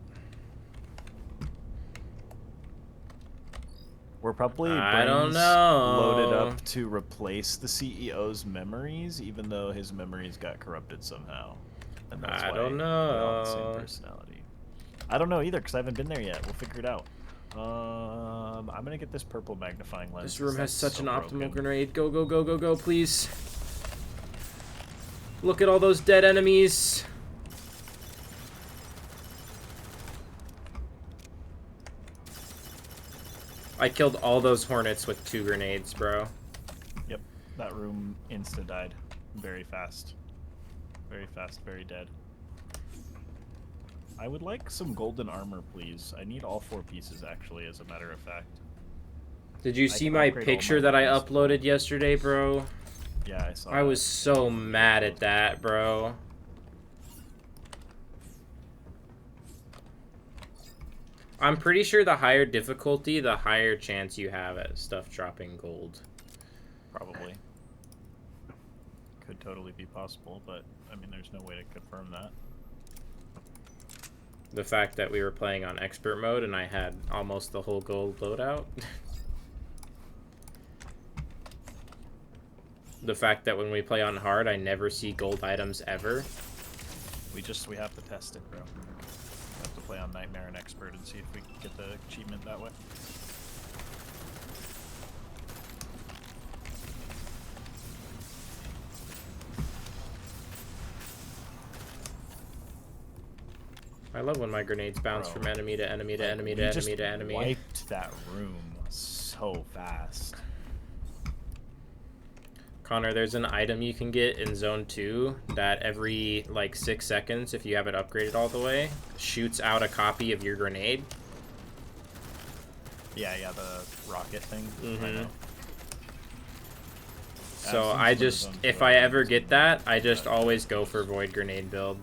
We're probably I don't brains know. loaded up to replace the CEO's memories, even though his memories got corrupted somehow. And that's I why don't we all have the same know. personality. I don't know either because I haven't been there yet. We'll figure it out. I'm gonna get this purple magnifying lens. This room 'cause has that's such so an optimal broken. grenade. Go, go, go, go, go, please. Look at all those dead enemies. I killed all those hornets with 2 grenades, bro. Yep, that room insta died very fast. Very fast, very dead. I would like some golden armor, please. I need all 4 pieces, actually, as a matter of fact. Did you I see can my upgrade all picture my that I weapons. uploaded yesterday, bro? Yeah, I saw I was that. so mad at that, bro. I'm pretty sure the higher difficulty, the higher chance you have at stuff dropping gold. Probably. Could totally be possible, but, I mean, there's no way to confirm that. The fact that we were playing on expert mode and I had almost the whole gold loadout. The fact that when we play on hard, I never see gold items ever. We have to test it, bro. We have to play on Nightmare and Expert and see if we can get the achievement that way. I love when my grenades bounce Bro. from enemy to enemy to Like, enemy we to enemy just to enemy. wiped that room so fast. Connor, there's an item you can get in Zone 2 that every, like, 6 seconds, if you have it upgraded all the way, shoots out a copy of your grenade. Yeah, the rocket thing. I Mhm. know. So I've I seen some of just, the Zone if 2 I items ever get and that, I just that- always go for Void Grenade build.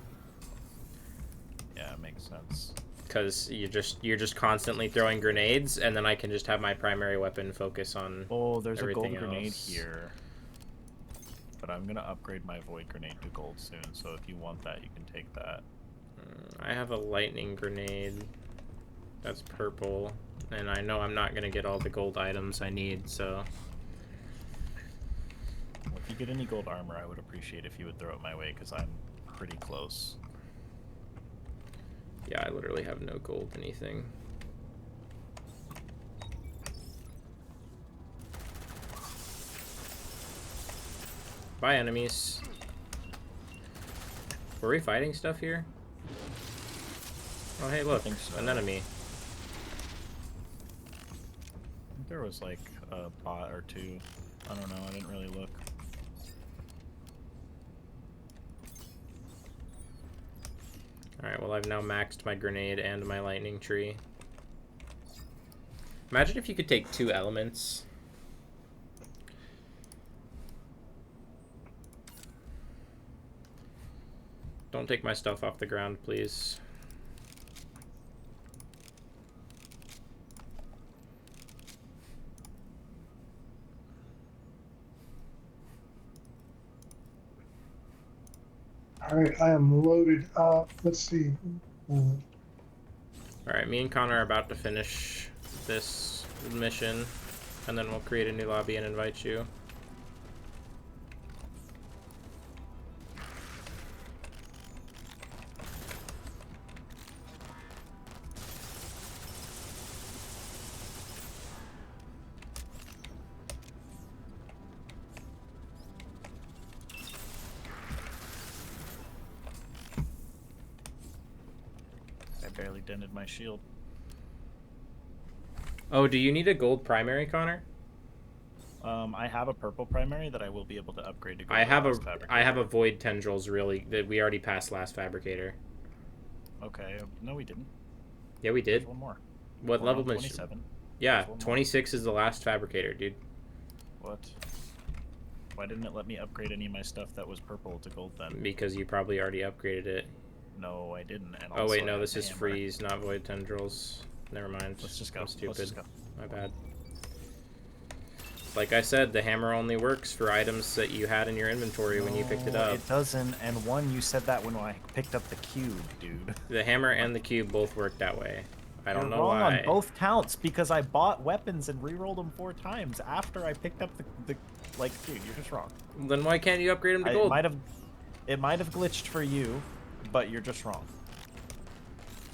Yeah, it makes sense. Because you're just constantly throwing grenades, and then I can just have my primary weapon focus on Oh, there's a gold everything grenade else. here. But I'm gonna upgrade my void grenade to gold soon, so if you want that, you can take that. I have a lightning grenade that's purple, and I know I'm not going to get all the gold items I need, so... Well, if you get any gold armor, I would appreciate if you would throw it my way, because I'm pretty close. Yeah, I literally have no gold anything. Bye, enemies. Were we fighting stuff here? Oh, hey, look, think so. an enemy. I think there was like a bot or two. I don't know, I didn't really look. Alright, well, I've now maxed my grenade and my lightning tree. Imagine if you could take 2 elements. Don't take my stuff off the ground, please. All right, I am loaded up. Let's see. Alright, me and Connor are about to finish this mission, and then we'll create a new lobby and invite you. I barely dented my shield. Oh, do you need a gold primary, Connor? I have a purple primary that I will be able to upgrade to gold. I have last a fabricator. void tendrils really that we already passed last fabricator. Okay, no we didn't. Yeah, we There's did. one more. What We're level on was? 27. Yeah, There's one more. 26 is the last fabricator, dude. What? Why didn't it let me upgrade any of my stuff that was purple to gold then? Because you probably already upgraded it. No, I didn't. And Oh also wait, I no, have this the is hammer. freeze, not void tendrils. Never mind. Let's just go. I'm stupid. Let's just go. My bad. Like I said, the hammer only works for items that you had in your inventory when you picked it No, up. It doesn't. And one, you said that when I picked up the cube, dude. The hammer and the cube both work that way. I don't You're know wrong why. on both counts because I bought weapons and re-rolled them 4 times after I picked up the like, dude, you're just wrong. Then why can't you upgrade them to It gold? might have glitched for you, but you're just wrong.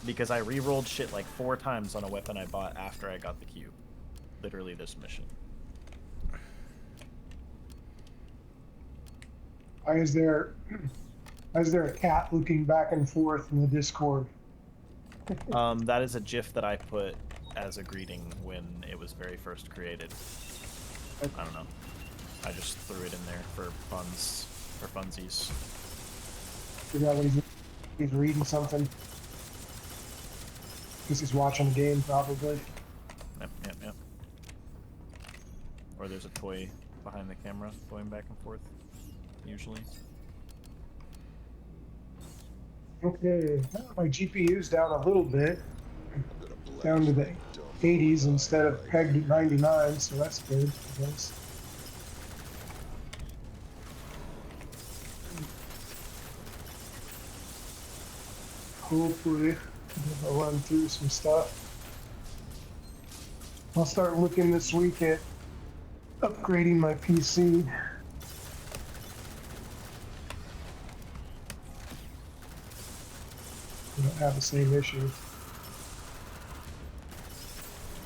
Because I re-rolled shit like 4 times on a weapon I bought after I got the cube. Literally this mission. Why is there a cat looking back and forth in the Discord? That is a GIF that I put as a greeting when it was very first created. I don't know. I just threw it in there for funds, for funsies. Figure out what he's reading something. Guess he's watching a game, probably. Yep. Or there's a toy behind the camera going back and forth, usually. Okay, my GPU's down a little bit, I'm gonna blast down to the that dumb 80s guy instead of right pegged here. at 99, so that's good, I guess. Hopefully, I'll run through some stuff. I'll start looking this week at upgrading my PC. I don't have the same issue.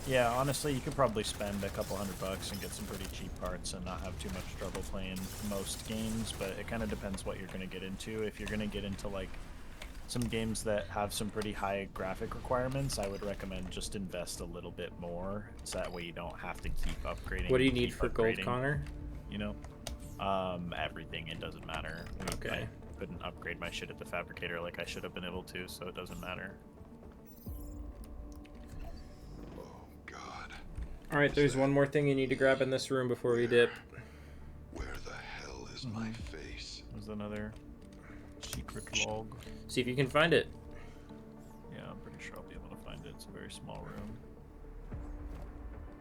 Yeah, honestly, you could probably spend a couple $100 and get some pretty cheap parts and not have too much trouble playing most games, but it kind of depends what you're going to get into. If you're going to get into, like, some games that have some pretty high graphic requirements, I would recommend just invest a little bit more, so that way you don't have to keep upgrading. What do you and need keep for gold, upgrading, Connor? You know? Everything, it doesn't matter. Okay. I couldn't upgrade my shit at the fabricator like I should have been able to, so it doesn't matter. Oh God. Alright, there's one more thing you need to grab in this room before we dip. Where the hell is my face? There's another secret log. See if you can find it. Yeah, I'm pretty sure I'll be able to find it. It's a very small room.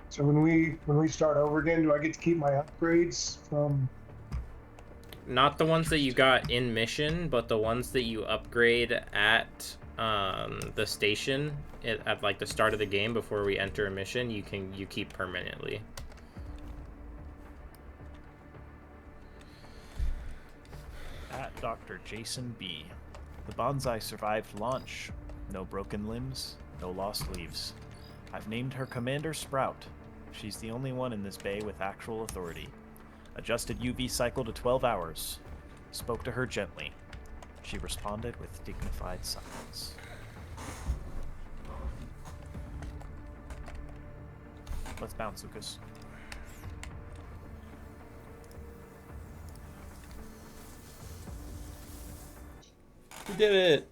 So when we start over again, do I get to keep my upgrades from? Not the ones that you got in mission, but the ones that you upgrade at the station at like the start of the game before we enter a mission. You keep permanently. At Dr. Jason B. The bonsai survived launch. No broken limbs, no lost leaves. I've named her Commander Sprout. She's the only one in this bay with actual authority. Adjusted UV cycle to 12 hours. Spoke to her gently. She responded with dignified silence. Let's bounce, Lucas. We did it!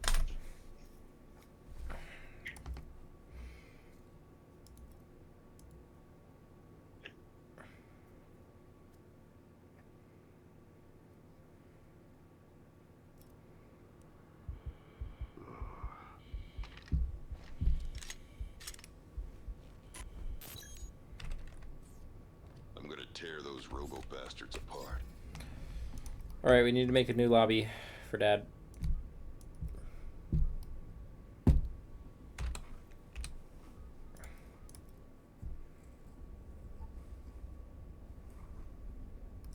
I'm gonna tear those robo bastards apart. Alright, we need to make a new lobby for Dad.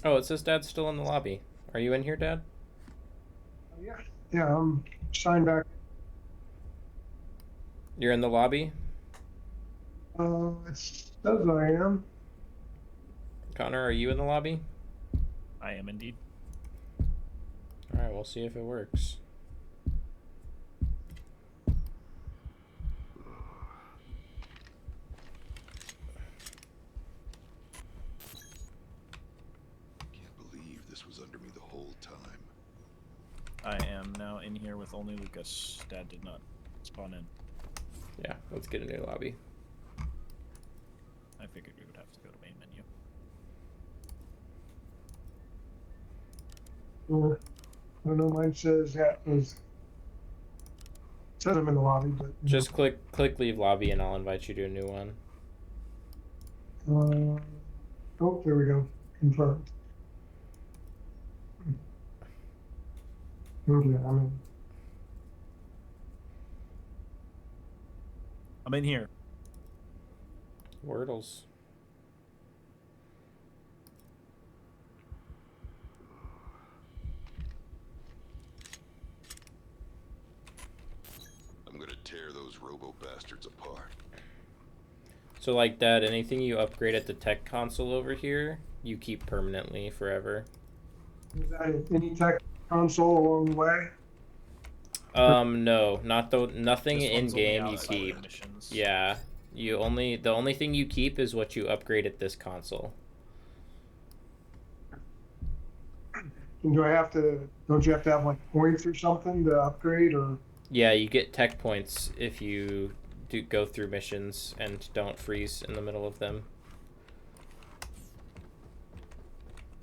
Oh, it says Dad's still in the lobby. Are you in here, Dad? Yeah, I'm signed back. You're in the lobby? It says I am. Connor, are you in the lobby? I am indeed. Alright, we'll see if it works. Can't believe this was under me the whole time. I am now in here with only Lucas. Dad did not spawn in. Yeah, let's get a new lobby. I figured we would have to go to main menu. I don't know. Mine says it says I'm in the lobby, but Just click leave lobby and I'll invite you to a new one. oh, there we go. Confirmed. Okay, I'm in. I'm in here. Wordles. I'm gonna tear those bastards apart. So like that, anything you upgrade at the tech console over here, you keep permanently forever. Is that any tech console along the way? No, not the nothing This in one's only game you outside of keep. missions. Yeah, the only thing you keep is what you upgrade at this console. And don't you have to have like points or something to upgrade or? Yeah, you get tech points if you do go through missions and don't freeze in the middle of them.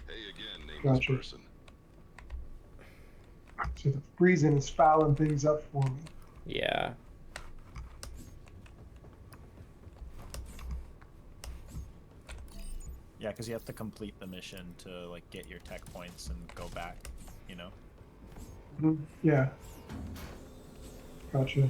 Hey again, nameless Gotcha. person. So the freezing is fouling things up for me. Yeah. Yeah, because you have to complete the mission to like get your tech points and go back. You know. Yeah. Gotcha.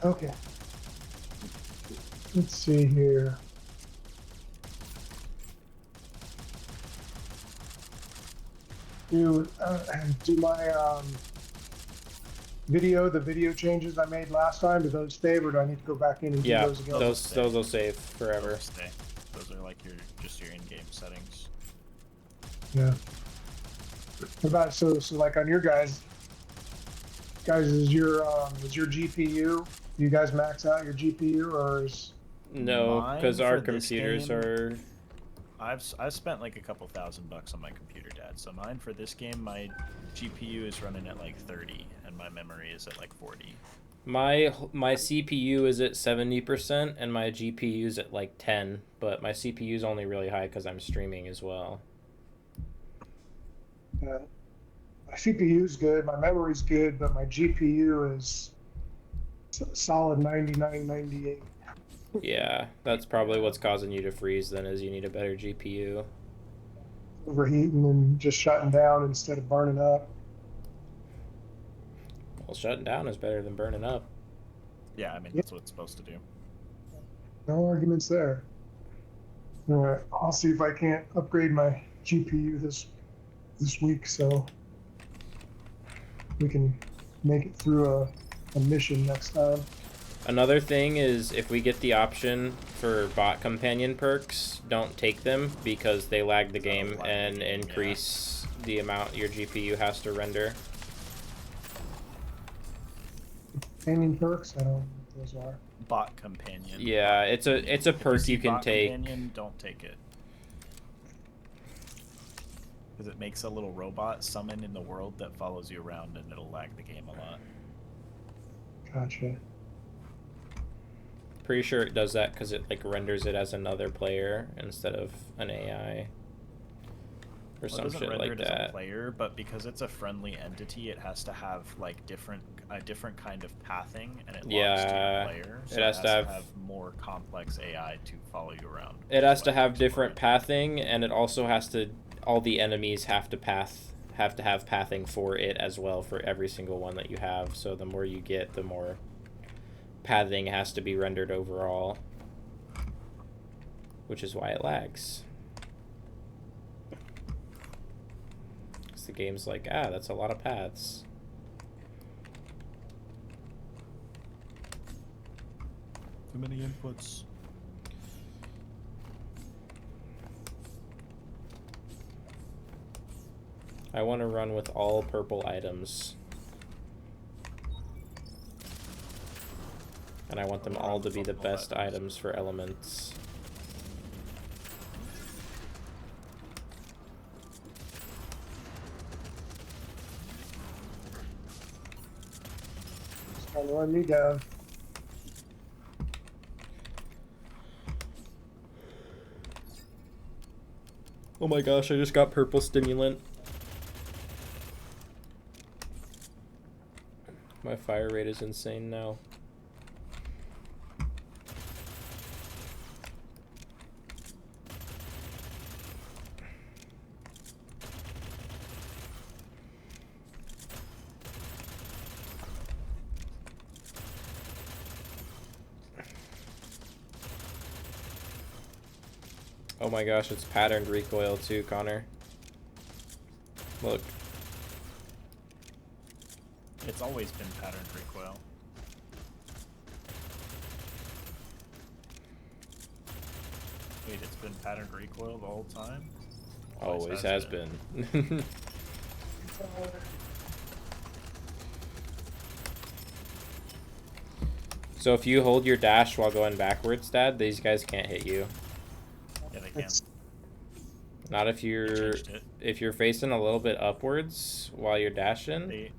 Okay. Let's see here. Do my the video changes I made last time, do those save or do I need to go back in and do Yeah, those again? those will save forever. Those stay. Those are like your just your in-game settings. Yeah. What about so like on your guys is your GPU? Do you guys max out your GPU or is No, Mine because our for this computers game- are. I've spent like a couple $1,000 on my computer, Dad. So mine for this game, my GPU is running at like 30, and my memory is at like 40. My CPU is at 70% and my GPU is at like 10, but my CPU is only really high because I'm streaming as well. my CPU's good, my memory's good, but my GPU is solid 99, 98. Yeah, that's probably what's causing you to freeze then, is you need a better GPU. Overheating and just shutting down instead of burning up. Well, shutting down is better than burning up. Yeah, I mean that's what it's supposed to do. No arguments there. All right, I'll see if I can't upgrade my GPU this week so we can make it through a mission next time. Another thing is if we get the option for bot companion perks, don't take them because they lag the game lag the and game, increase the amount your GPU has to render. Companion perks, I don't know what those are. Bot companion. Yeah, it's a If you perk see you can bot take. Companion, don't take it. Because it makes a little robot summon in the world that follows you around, and it'll lag the game a lot. Gotcha. Pretty sure it does that because it like renders it as another player instead of an AI or Well, some it doesn't shit render like it as a that. player, but because it's a friendly entity, it has to have like a different kind of pathing, and it locks to Yeah, your player. it So has to have- more complex AI to follow you around. It which has is to why have it's different more- pathing, and it also has to. All the enemies have to have pathing for it as well for every single one that you have. So the more you get, the more pathing has to be rendered overall, which is why it lags. Because the game's like, that's a lot of paths. Too many inputs. I want to run with all purple items. And I want them all to be the best items for elements. It's kind of run me down. Oh my gosh, I just got purple stimulant. My fire rate is insane now. Oh my gosh, it's patterned recoil too, Connor. Look. It's always been patterned recoil. Wait, it's been patterned recoil the whole time? Always has been. So if you hold your dash while going backwards, Dad, these guys can't hit you. Yeah, they can. Not if you're facing a little bit upwards while you're dashing.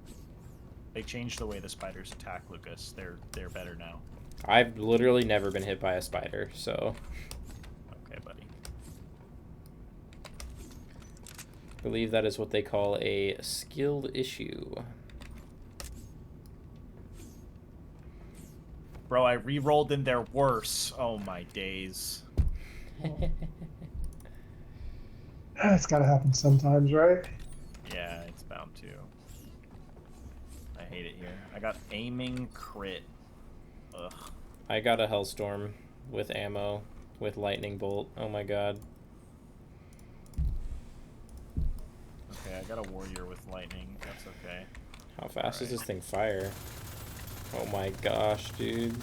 They changed the way the spiders attack, Lucas. They're better now. I've literally never been hit by a spider, so Okay, buddy. I believe that is what they call a skilled issue. Bro, I re-rolled in there worse. Oh my days. It's gotta happen sometimes, right? Yeah, it's bound to. I hate it here. I got aiming crit. Ugh. I got a Hellstorm with ammo, with lightning bolt. Oh my god. Okay, I got a warrior with lightning. That's okay. How fast does Alright. this thing fire? Oh my gosh, dude.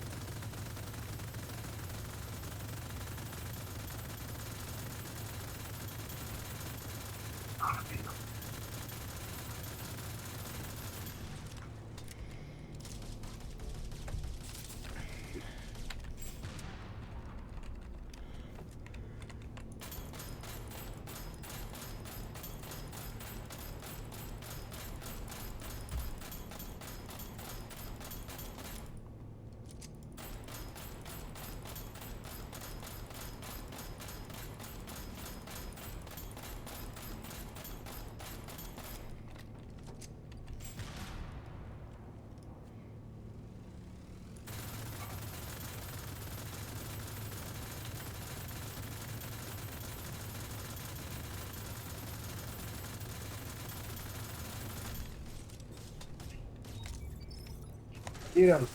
Eat him.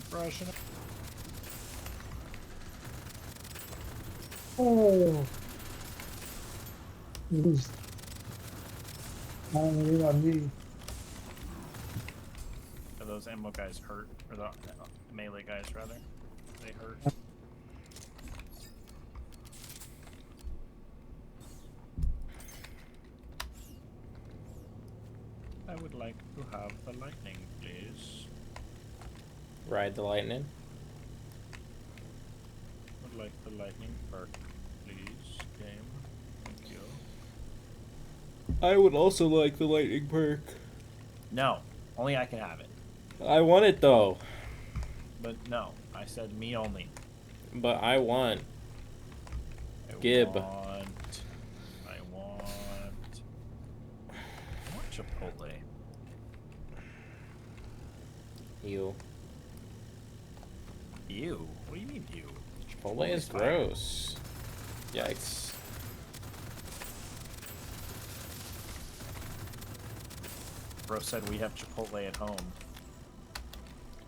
Brushing it. Oh. Who's finally on me? Are those ammo guys hurt? Or the melee guys, rather? They hurt. I would like to have the lightning, please. Ride the lightning. Would like the lightning perk, please, game. Thank you. I would also like the lightning perk. No, only I can have it. I want it though. But no, I said me only. But I want. I Gib. want Chipotle. You. Ew. What do you mean ew? Chipotle is fine. gross. Yikes. Bro said we have Chipotle at home.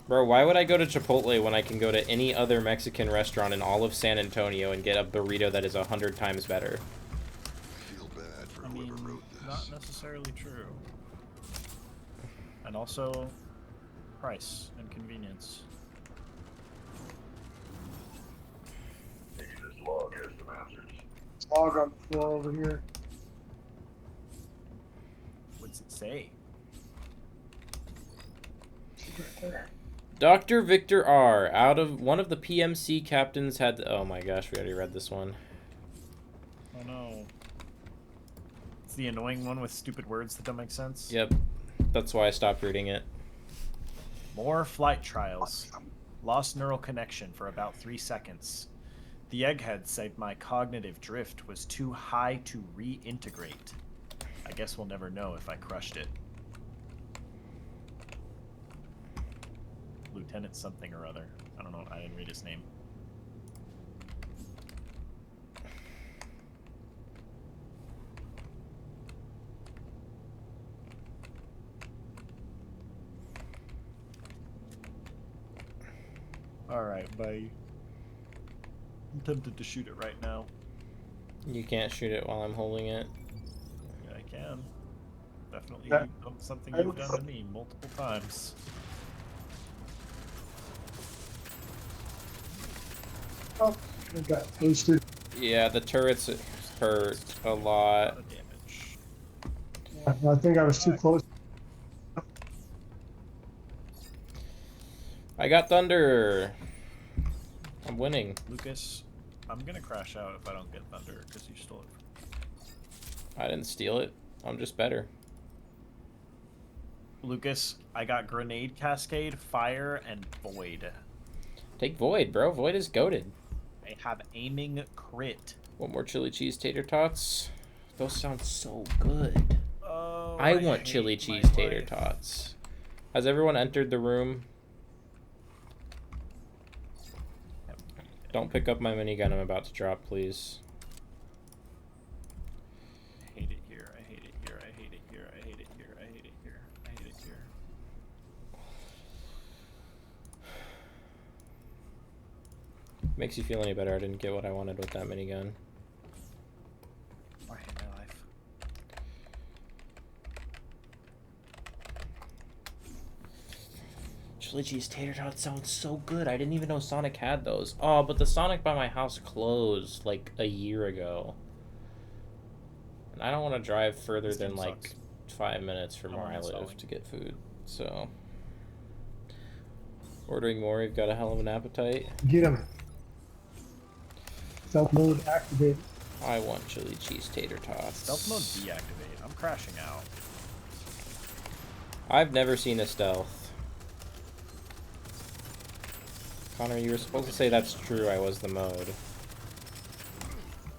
Bro, why would I go to Chipotle when I can go to any other Mexican restaurant in all of San Antonio and get a burrito that is 100 times better? I feel bad for I whoever mean, wrote this. not necessarily true. And also, price and convenience. Maybe this log has some answers. It's log on the floor over here. What's it say? Right there. Dr. Victor R. Out of one of the PMC captains had. Oh my gosh, we already read this one. Oh no. It's the annoying one with stupid words that don't make sense. Yep. That's why I stopped reading it. More flight trials. Lost neural connection for about 3 seconds. The egghead said my cognitive drift was too high to reintegrate. I guess we'll never know if I crushed it. Lieutenant something or other. I don't know. I didn't read his name. Alright, bye. tempted to shoot it right now. You can't shoot it while I'm holding it. I can. Definitely Yeah. something you've done to me multiple times. Oh, I got toasted. Yeah, the turrets hurt a A lot lot. of damage. I think I was too close. I got thunder. I'm winning. Lucas, I'm gonna crash out if I don't get thunder because you stole it. I didn't steal it. I'm just better. Lucas, I got grenade cascade, fire, and void. Take Void, bro. Void is goated. I have aiming crit. One more chili cheese tater tots. Those sound so good. Oh, I want hate chili my cheese tater life. tots. Has everyone entered the room? Don't pick up my minigun I'm about to drop, please. I hate it here. I hate it here. I hate it here. I hate it here. I hate it here. I hate it here. Makes you feel any better? I didn't get what I wanted with that minigun. I hate my life. Chili cheese tater tots sounds so good. I didn't even know Sonic had those. Oh, but the Sonic by my house closed like a year ago. And I don't want to drive further This than game like sucks. 5 minutes from I'm where I live uninstalling. to get food. So, ordering more. You've got a hell of an appetite. Get him. Stealth mode activated. I want chili cheese tater tots. Stealth mode deactivate. I'm crashing out. I've never seen a stealth. Connor, you were supposed to say that's true. I was the mode.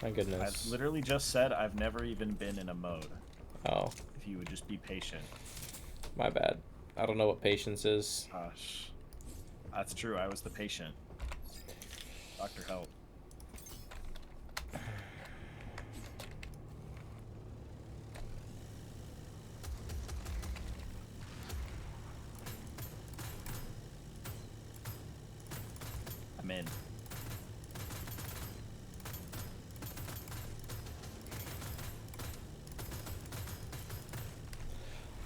My I goodness. literally just said I've never even been in a mode. Oh, If you would just be patient. my bad. I don't know what patience is. Gosh. That's true. I was the patient. Doctor help. I'm in.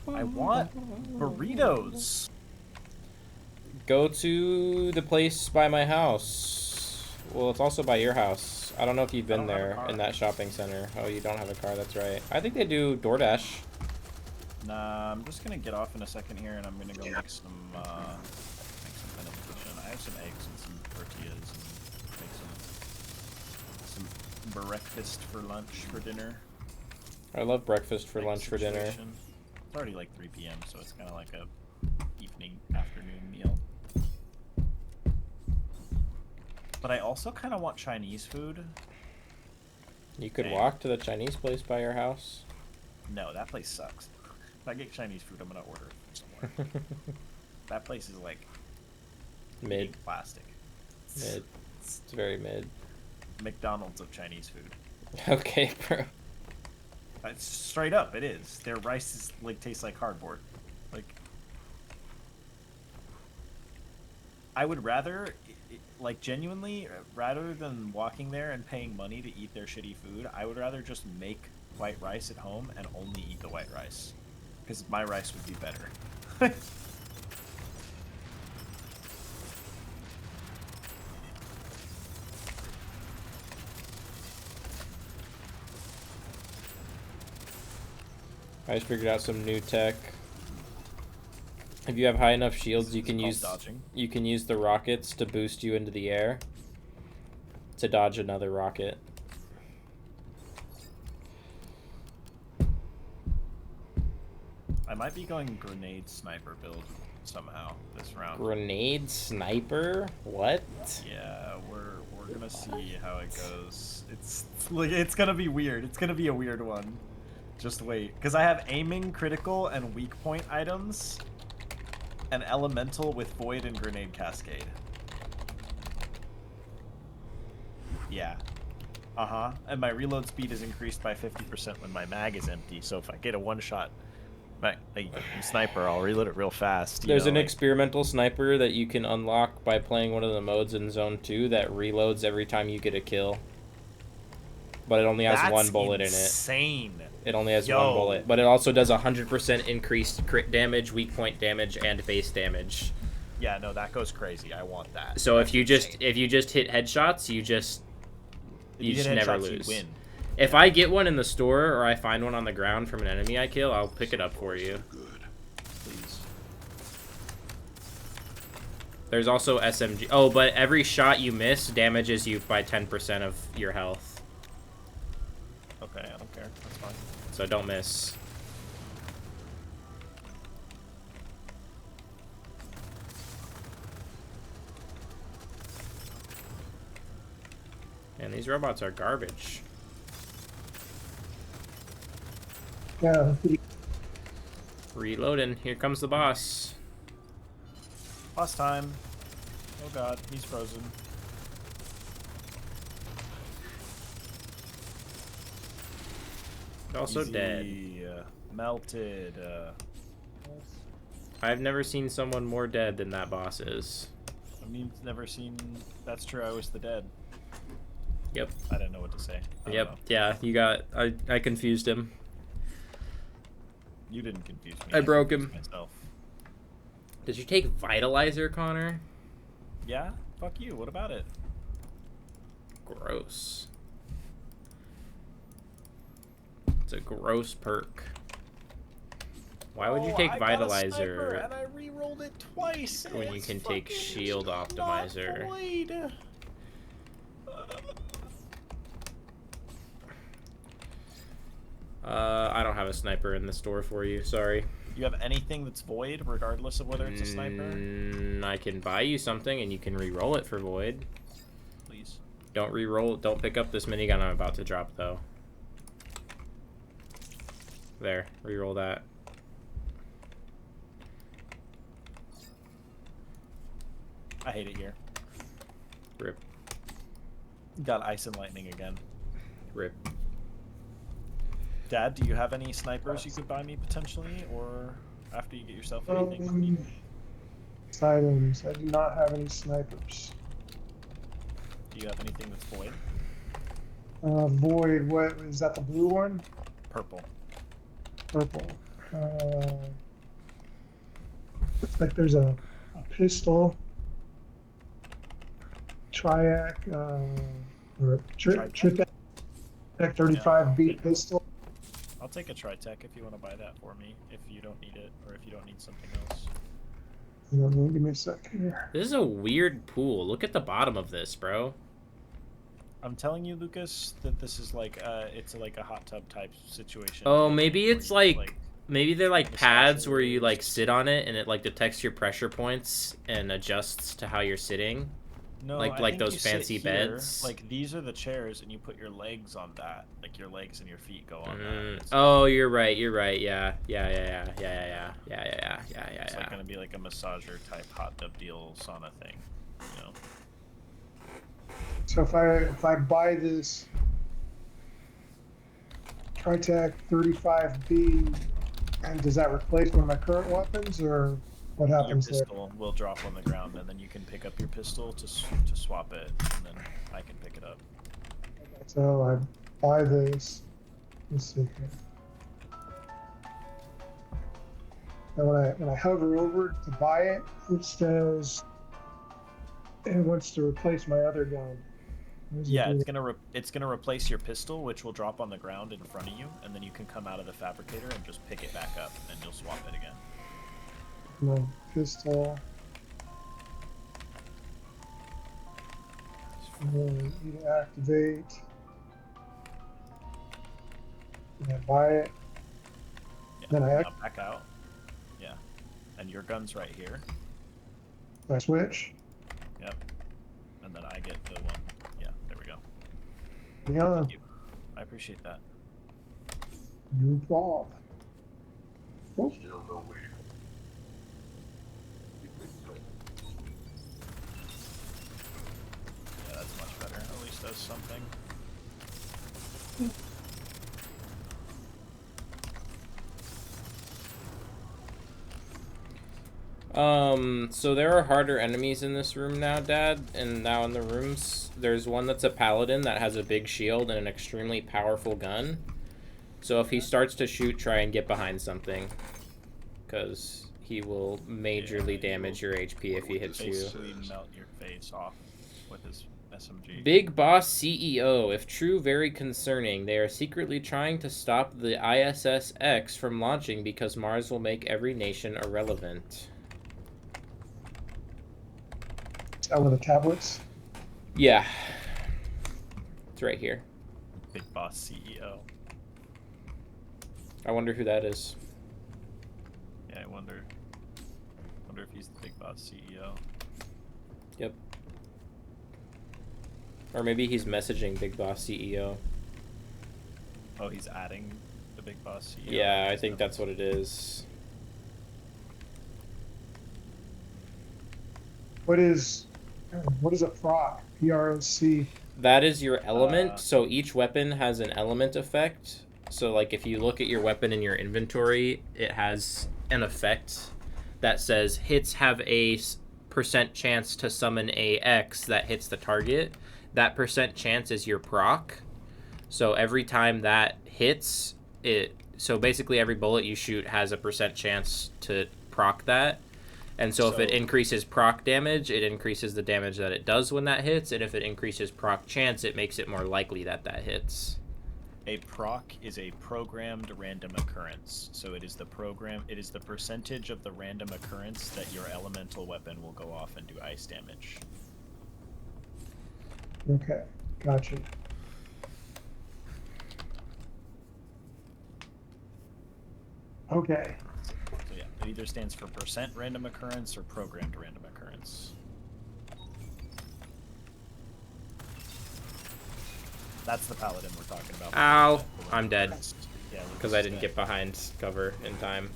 I want burritos. Go to the place by my house. Well, it's also by your house. I don't know if you've been don't have a there car. in that shopping center. Oh, you don't have a car. That's right. I think they do DoorDash. Nah, I'm just gonna get off in a second here, and I'm gonna go make some beneficiation. I have some eggs and some tortillas, and make some breakfast for lunch for dinner. I love breakfast for Egg lunch for dinner. situation. It's already like 3 p.m., so it's kind of like a evening, afternoon meal. But I also kind of want Chinese food. You could Dang. walk to the Chinese place by your house. No, that place sucks. If I get Chinese food, I'm gonna order it from somewhere. That place is like Mid. big plastic. Mid. It's very mid. McDonald's of Chinese food. Okay, bro. It's straight up, it is. Their rice is like tastes like cardboard. Like, I would rather, like, genuinely, rather than walking there and paying money to eat their shitty food, I would rather just make white rice at home and only eat the white rice, because my rice would be better. I just figured out some new tech. If you have high enough shields, This you is can called use dodging. you can use the rockets to boost you into the air to dodge another rocket. I might be going grenade sniper build somehow this round. Grenade sniper? What? Yeah, we're gonna see how it goes. It's like it's gonna be weird. It's gonna be a weird one. Just wait, because I have aiming, critical, and weak point items, and elemental with void and grenade cascade. Yeah. And my reload speed is increased by 50% when my mag is empty. So if I get a one-shot Hey, sniper, I'll reload it real fast. There's an experimental sniper that you can unlock by playing one of the modes in Zone 2 that reloads every time you get a kill. But it only has one bullet in it. Insane. It only has one bullet. But it also does 100% increased crit damage, weak point damage, and base damage. Yeah, no, that goes crazy. I want that. So That's if you insane. just hit headshots, you just never headshots, lose. you win. If I get one in the store or I find one on the ground from an enemy I kill, I'll pick it up for you. Good. Please. There's also SMG. Oh, but every shot you miss damages you by 10% of your health. Okay, I don't care. That's fine. So don't miss. And these robots are garbage. Yeah. Reloading. Here comes the boss. Boss time. Oh god, he's frozen. Also Easy, dead. Melted. I've never seen someone more dead than that boss is. I mean, never seen. That's true. I was the dead. Yep. I didn't know what to say. I don't Yep. know. Yeah, you got. I confused him. You didn't confuse me. I broke confused him. Myself. Did you take Vitalizer, Connor? Yeah. Fuck you. What about it? Gross. It's a gross perk. Why would you take I got a sniper, Vitalizer and I re-rolled it twice. and when you it's can take fucking Shield not Optimizer? void. I don't have a sniper in the store for you. Sorry. You have anything that's void, regardless of whether it's a sniper? I can buy you something, and you can re-roll it for void. Please. Don't re-roll. Don't pick up this minigun I'm about to drop, though. There. Re-roll that. I hate it here. Rip. Got ice and lightning again. Rip. Dad, do you have any snipers you could buy me potentially, or after you get yourself anything? Items. I do not have any snipers. Do you have anything that's void? Void. What is that? The blue one? Purple. Purple. Looks like there's a pistol. Triac. Or Tritec 35B pistol. I'll take a Tritec if you want to buy that for me, if you don't need it, or if you don't need something else. Give me a sec here. This is a weird pool. Look at the bottom of this, bro. I'm telling you, Lucas, that this is like it's like a hot tub type situation. Oh, maybe where it's you, like maybe they're like pads where you massagers. like sit on it and it like detects your pressure points and adjusts to how you're sitting. No, like I think those you sit fancy here, beds. Like these are the chairs, and you put your legs on that. Like your legs and your feet go on that. It's Oh, you're right. You're right. Yeah. Yeah. It's like gonna be like a massager type hot tub deal sauna thing, you know. So if I buy this Tritec 35B, and does that replace one of my current weapons, or what Your happens there? pistol will drop on the ground, and then you can pick up your pistol to swap it, and then I can pick it up. So I buy this. Let's see here. And when I hover over to buy it, it says it wants to replace my other gun. What does it Yeah, do? it's gonna replace your pistol, which will drop on the ground in front of you, and then you can come out of the fabricator and just pick it back up, and you'll swap it again. My pistol. You to activate. And I buy it. Yeah, Then I now back out. Yeah, and your gun's right here. I switch. Yep. And then I get the one. Yeah, there we go. Yeah, Thank you. I appreciate that. no problem. Oh, Still no way. Yeah, that's much better. At least does something. So there are harder enemies in this room now, Dad, and now in the rooms, there's one that's a paladin that has a big shield and an extremely powerful gun. So if he starts to shoot, try and get behind something, because he will majorly damage your HP if he hits you. Basically melt your face off with his SMG. Big Boss CEO, if true, very concerning. They are secretly trying to stop the ISS-X from launching because Mars will make every nation irrelevant. Is that with the tablets? Yeah. It's right here. Big Boss CEO. I wonder who that is. Yeah, I wonder if he's the Big Boss CEO. Yep. Or maybe he's messaging Big Boss CEO. Oh, he's adding the Big Boss CEO. Yeah, I think that's what it is. What is a proc? PROC. That is your element. So each weapon has an element effect. So like if you look at your weapon in your inventory, it has an effect that says hits have a % chance to summon a X that hits the target. That % chance is your proc. So every time that hits, so basically every bullet you shoot has a % chance to proc that. And so if it increases proc damage, it increases the damage that it does when that hits, and if it increases proc chance, it makes it more likely that that hits. A proc is a programmed random occurrence. So it is the percentage of the random occurrence that your elemental weapon will go off and do ice damage. Okay, gotcha. Okay. So yeah, it either stands for % random occurrence or programmed random occurrence. That's the paladin we're talking about. Ow! I'm dead. Yeah, Because I didn't get behind cover in time.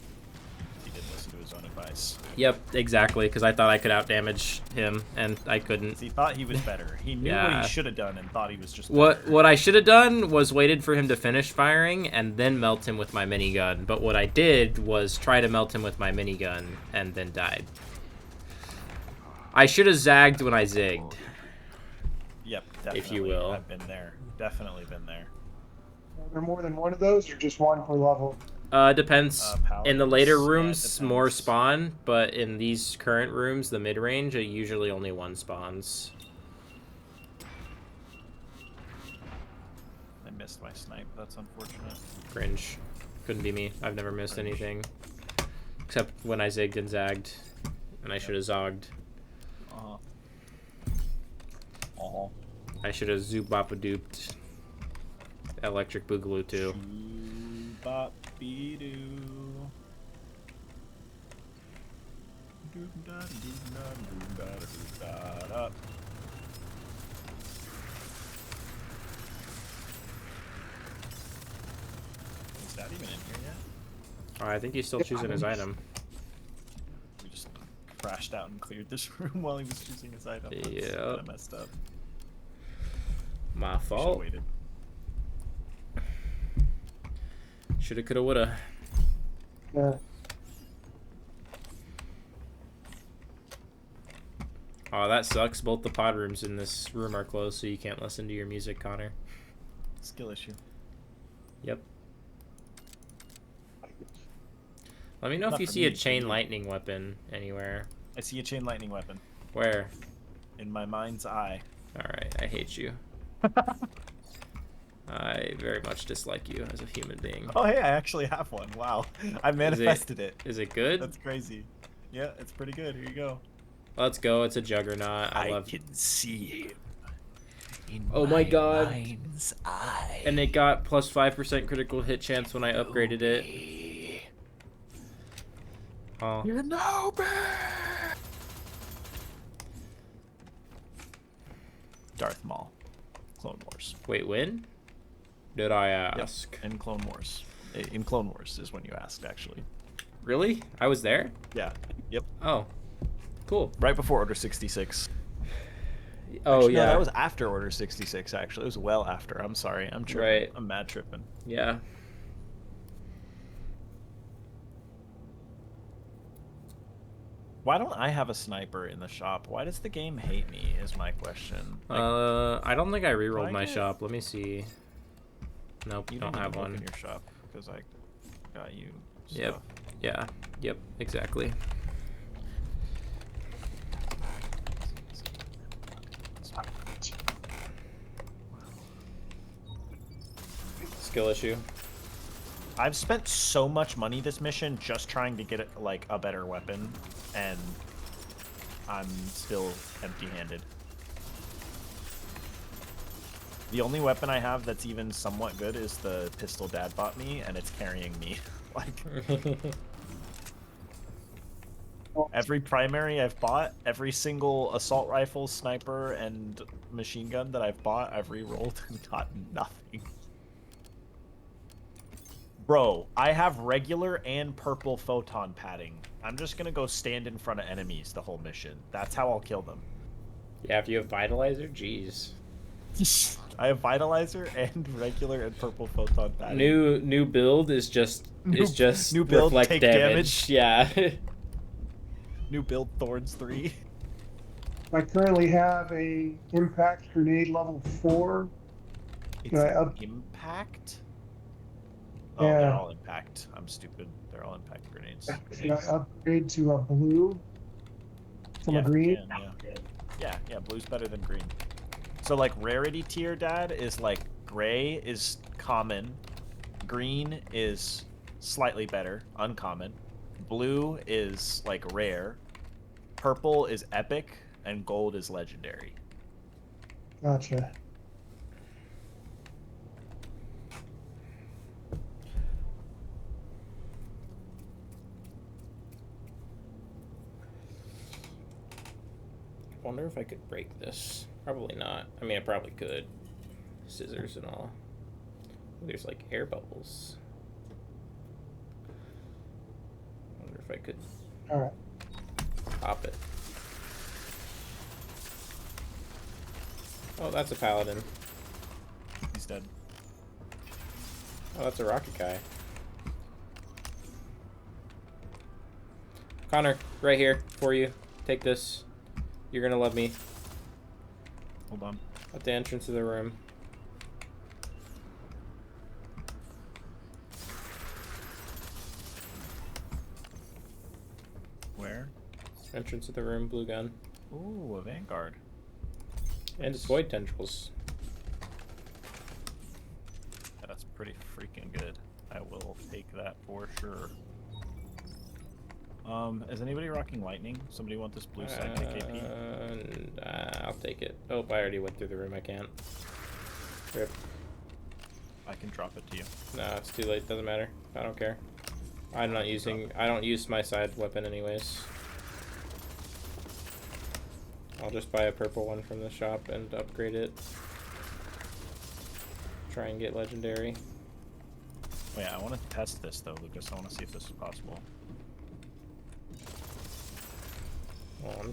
He didn't listen to his own advice. Yep, exactly, because I thought I could outdamage him, and I couldn't. He thought he was better. He knew what Yeah. he should have done and thought he was just What better. what I should have done was waited for him to finish firing and then melt him with my minigun. But what I did was try to melt him with my minigun and then died. I should have zagged when I zigged. Yep, definitely. If you will. I've been there. Definitely been there. Are there more than one of those, or just one per level? Depends. In the Paladins, later yeah, it rooms, more depends. spawn, but in these current rooms, the mid-range, usually only one spawns. I missed my snipe. That's unfortunate. Cringe. Couldn't be me. I've never missed anything. Except when I zigged and zagged. And I should have zogged. Uh-huh. Uh-huh. I should have zoop-bop-a-dooped. Electric Boogaloo too. Bop-be-doo. Doop-da-doo-da-doo-da-doo-da-da. Is that even in here yet? Oh, I think he's still choosing his item. We just crashed out and cleared this room while he was choosing his item. That's Yep. kinda messed up. My We should've fault. waited. Shoulda, coulda, woulda. Yeah. Oh, that sucks. Both the pod rooms in this room are closed, so you can't listen to your music, Connor. Skill issue. Yep. Let me know if Not you for see me, a for chain you. lightning weapon anywhere. I see a chain lightning weapon Where? in my mind's eye. Alright, I hate you. I very much dislike you as a human being. Oh, hey, I actually have one. Wow. I manifested it. Is it good? That's crazy. Yeah, it's pretty good. Here you go. Let's go. It's a juggernaut. I love can see him. Oh my god. Mind's eye. And it got plus 5% critical hit chance when I upgraded it. Oh. You know me. Darth Maul. Clone Wars. Wait, when? Did I ask? Yep. In Clone Wars. In Clone Wars is when you asked, actually. Really? I was there? Yeah. Yep. Oh. Cool. Right before Order 66. Oh, Actually, yeah. No, that was after Order 66, actually. It was well after. I'm sorry. I'm tripping. Right. I'm mad tripping. Yeah. Why don't I have a sniper in the shop? Why does the game hate me? Is my question. Like, I don't think I rerolled I my get- shop. Let me see. Nope, you don't didn't have even look one. in your shop because I got you. Yep. Stuff. Yeah. Yep. Exactly. Skill issue. I've spent so much money this mission just trying to get like a better weapon, and I'm still empty-handed. The only weapon I have that's even somewhat good is the pistol Dad bought me, and it's carrying me. Like every primary I've bought, every single assault rifle, sniper, and machine gun that I've bought, I've re-rolled and gotten nothing. Bro, I have regular and purple photon padding. I'm just gonna go stand in front of enemies the whole mission. That's how I'll kill them. Yeah, if you have Vitalizer, jeez. I have vitalizer and regular and purple photon padding. New build is just new build, reflect take damage. Yeah. New build Thorns 3. I currently have a impact grenade level 4. It's Can I an up? impact? Oh, they're Yeah. all impact. I'm stupid. They're all impact grenades. Can I upgrade to a blue from Yeah, a you green? can, yeah. Yeah, blue's better than green. So, like, rarity tier, Dad, is like gray is common, green is slightly better, uncommon, blue is like rare, purple is epic, and gold is legendary. Gotcha. Wonder if I could break this. Probably not. I mean, I probably could. Scissors and all. There's like air bubbles. Wonder if I could All right. pop it. Oh, that's a paladin. He's dead. Oh, that's a rocket guy. Connor, right here for you. Take this. You're gonna love me. Hold on. At the entrance of the room. Where? Entrance of the room, blue gun. Ooh, a Vanguard. And it's void tendrils. Yeah, that's pretty freaking good. I will take that for sure. Is anybody rocking lightning? Somebody want this blue sidekick AP? I'll take it. Oh, I already went through the room. I can't. Rip. I can drop it to you. No, it's too late. Doesn't matter. I don't care. I'm not using. I don't use my side weapon anyways. I'll just buy a purple one from the shop and upgrade it. Try and get legendary. Wait, I want to test this though, Lucas. I want to see if this is possible. On.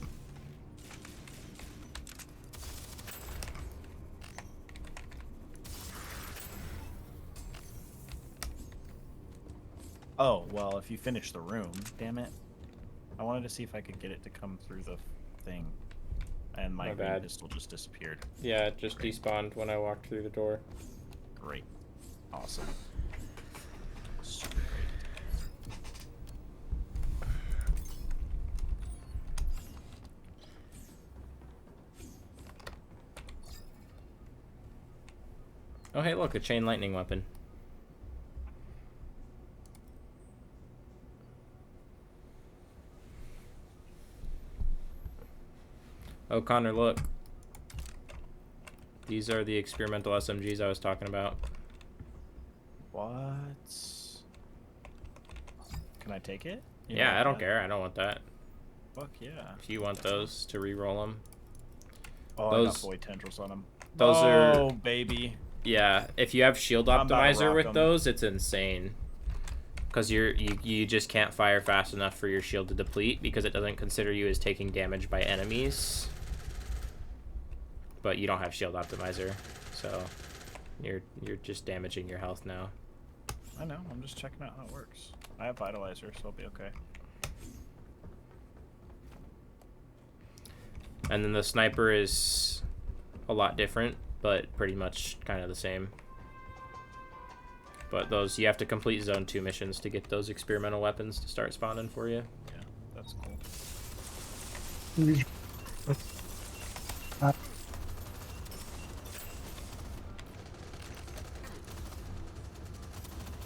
Oh, well, if you finish the room, damn it. I wanted to see if I could get it to come through the thing. And my My green bad. pistol just disappeared. Yeah, it just despawned when I walked through the door. Great. Awesome. Super great. Oh, hey, look, a chain lightning weapon. Oh, Connor, look. These are the experimental SMGs I was talking about. What? Can I take it? You Yeah, know I don't that? care. I don't want that. Fuck yeah. If you want those to re-roll them. Oh, I got Those- void tendrils on them. those are- Oh, baby. Yeah, if you have shield I'm about to optimizer rock with 'em. those, it's insane. Because you just can't fire fast enough for your shield to deplete because it doesn't consider you as taking damage by enemies. But you don't have shield optimizer, so you're just damaging your health now. I know. I'm just checking out how it works. I have vitalizer, so I'll be okay. And then the sniper is a lot different, but pretty much kind of the same. But those, you have to complete Zone 2 missions to get those experimental weapons to start spawning for you. Yeah, that's cool. These-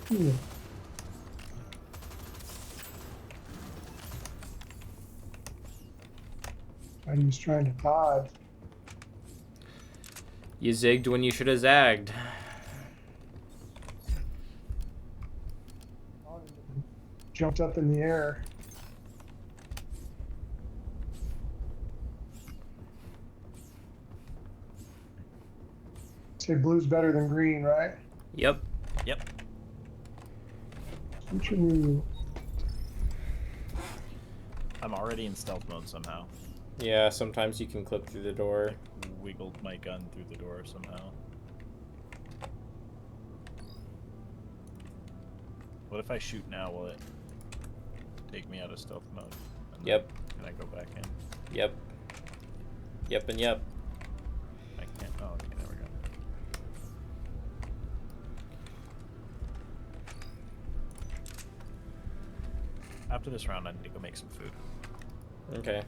Hmm. And he's trying to dodge. You zigged when you should have zagged. Jumped up in the air. Say blue's better than green, right? Yep. Yep. Which one I'm already in stealth mode somehow. Yeah, sometimes you can clip through the door. Wiggled my gun through the door somehow. What if I shoot now? Will it take me out of stealth mode? And then Yep. Can I go back in? Yep. Yep and yep. I can't. Oh, okay, there we go. After this round, I need to go make some food. Okay.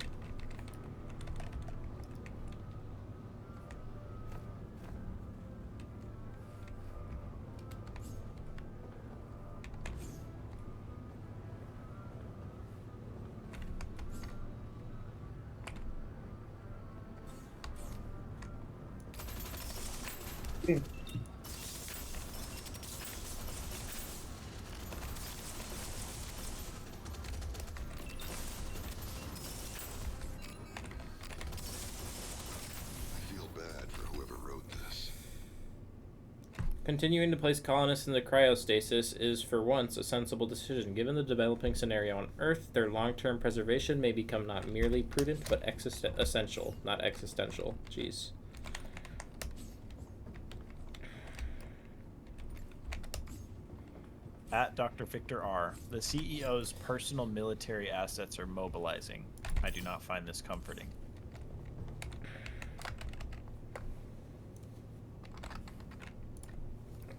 you I feel bad for whoever wrote this. Continuing to place colonists in the cryostasis is, for once, a sensible decision. Given the developing scenario on Earth, their long-term preservation may become not merely prudent, but essential, not existential. Jeez. At Dr. Victor R., the CEO's personal military assets are mobilizing. I do not find this comforting.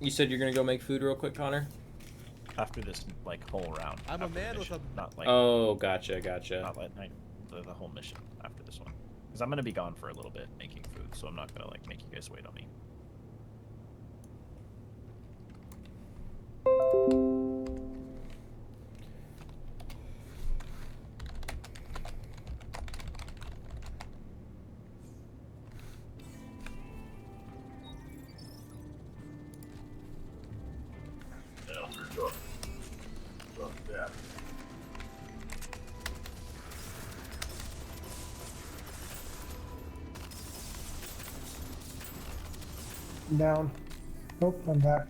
You said you're gonna go make food real quick, Connor? After this, like, whole round. I'm a after the man with mission. a- Not like, Oh, gotcha, gotcha. not like the whole mission after this one. Because I'm gonna be gone for a little bit making food, so I'm not gonna like make you guys wait on me. I'm down. Nope, I'm back.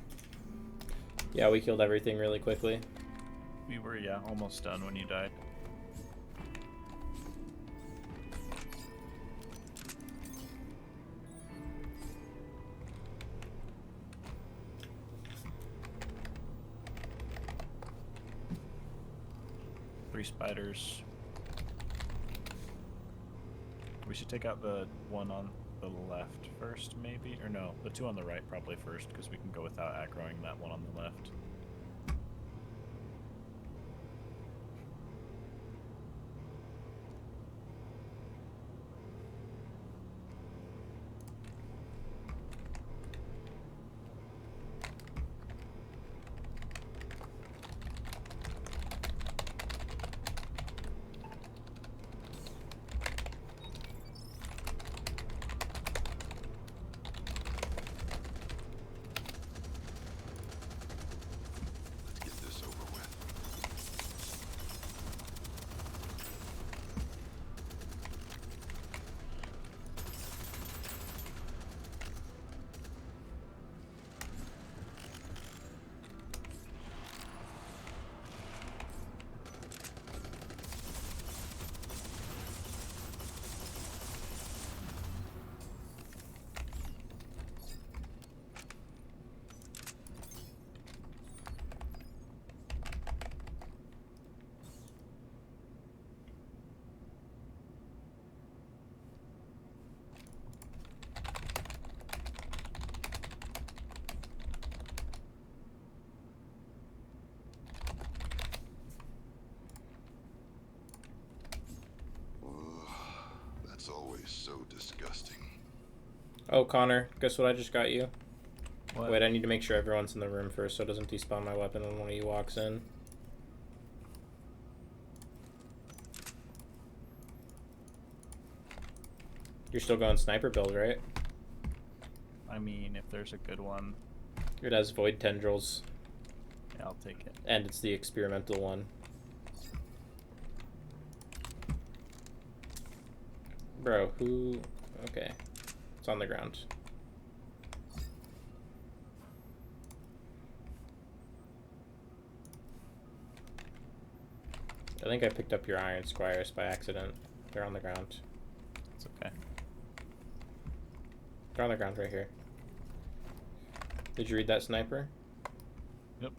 Yeah, we killed everything really quickly. We were, yeah, almost done when you died. Three spiders. We should take out the one on the left first, maybe? Or no, the two on the right probably first, because we can go without aggroing that one on the left. is so disgusting. Oh, Connor, guess what I just got you? What? Wait, I need to make sure everyone's in the room first so it doesn't despawn my weapon when one of you walks in. You're still going sniper build, right? I mean, if there's a good one, It has void tendrils, yeah, I'll take it. and it's the experimental one. Bro, who... Okay. It's on the ground. I think I picked up your iron squires by accident. They're on the ground. It's okay. They're on the ground right here. Did you read that, sniper? Yep.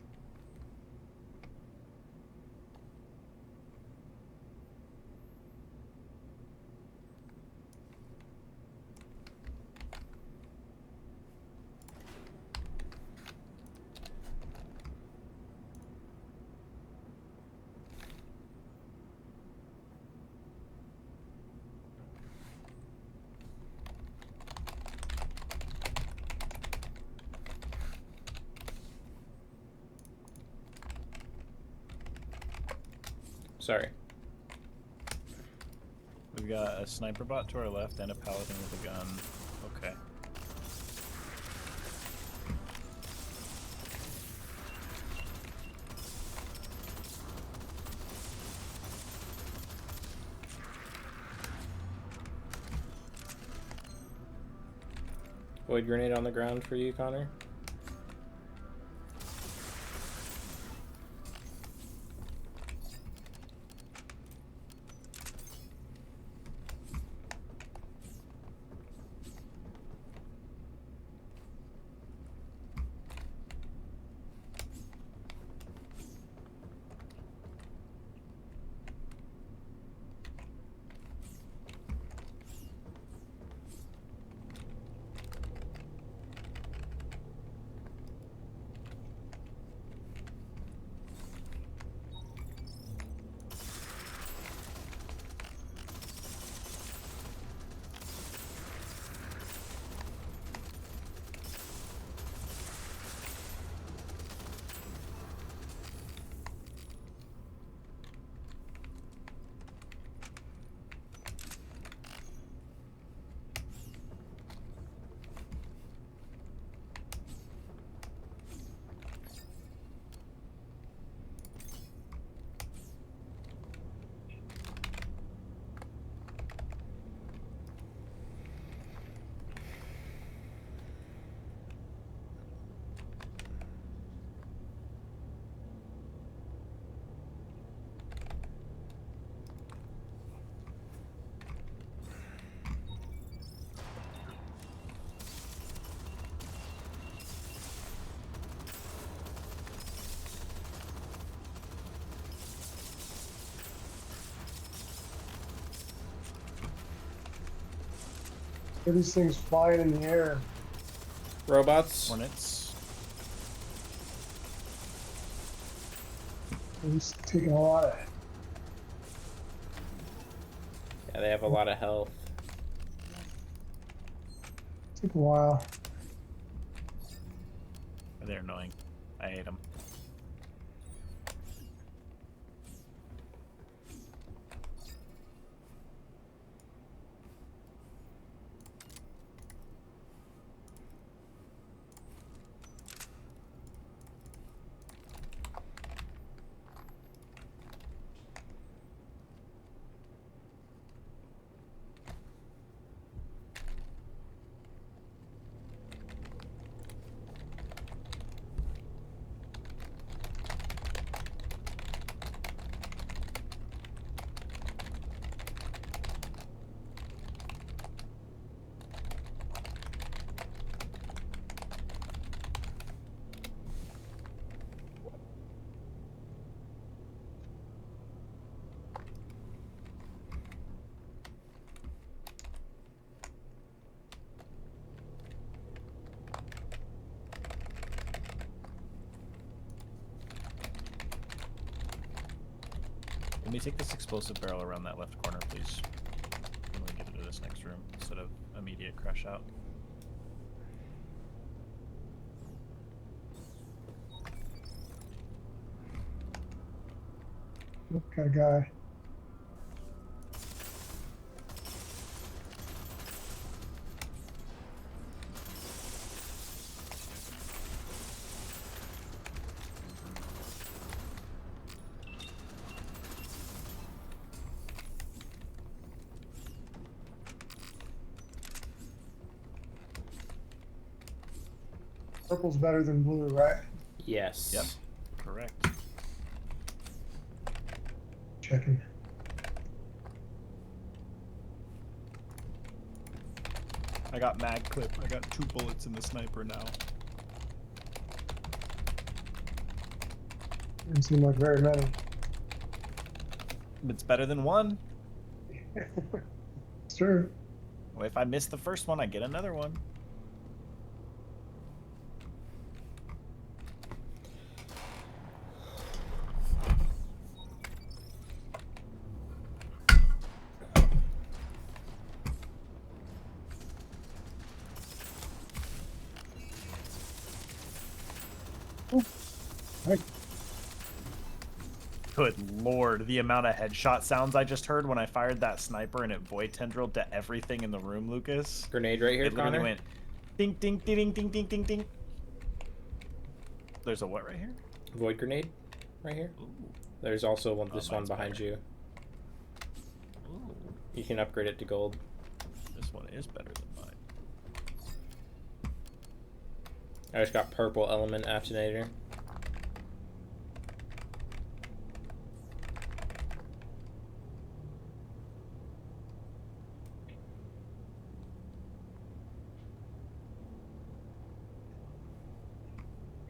Sorry. We've got a sniper bot to our left and a paladin with a gun. Okay. Void grenade on the ground for you, Connor. Are these things flying in the air? Robots. Hornets. He's taking a lot of. Yeah, they have a lot of health. Took a while. They're annoying. I hate them. Let me take this explosive barrel around that left corner, please. I'm gonna get into this next room. instead of immediate crush out. What kind of guy? Purple's better than blue, right? Yes. Yep. Correct. Checking. I got mag clip. I got 2 bullets in the sniper now. Didn't seem like very many. It's better than 1. It's true. Well, if I miss the first one, I get another one. Right. Good lord, the amount of headshot sounds I just heard when I fired that sniper and it void tendrilled to everything in the room, Lucas. Grenade right here, It literally Connor. went ding ding ding ding ding ding ding ding. There's a what right here? Void grenade right here. Ooh. There's also one, this one mine's behind better. you. Ooh, You can upgrade it to gold. this one is better than mine. I just got purple element activator.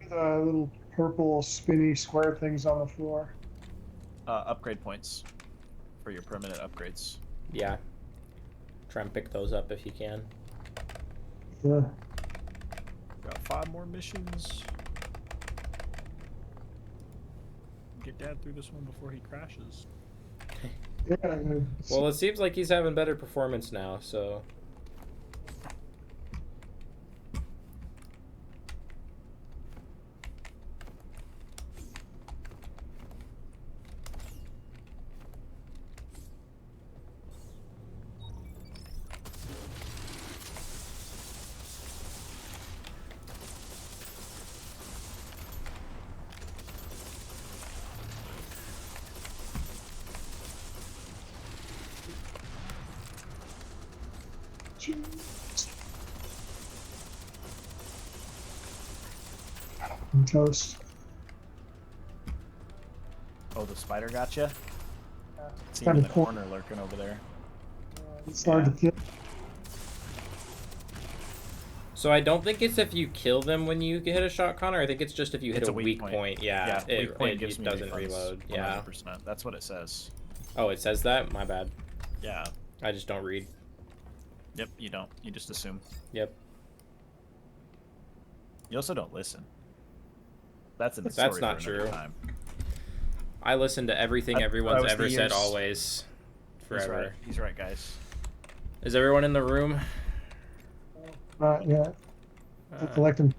The little purple spinny square things on the floor. Upgrade points for your permanent upgrades. Yeah. Try and pick those up if you can. Yeah. Got 5 more missions. Get Dad through this one before he crashes. Yeah. Well, it seems like he's having better performance now, so... I'm toast. Oh, the spider got you? See him Kinda in the cool. corner lurking over there. It's hard to kill. So I don't think it's if you kill them when you hit a shot, Connor. I think it's just if you hit It's a weak point. Yeah, Yeah, weak point it gives me doesn't refunds, reload. Yeah. 100%. That's what it says. Oh, it says that? My bad. Yeah. I just don't read. Yep, you don't. You just assume. Yep. You also don't listen. That's a That's story not for another true. time. I listen to everything That everyone's was the ever said years. always. He's Forever. right. He's right, guys. Is everyone in the room? Not yet. I'm Uh, collecting.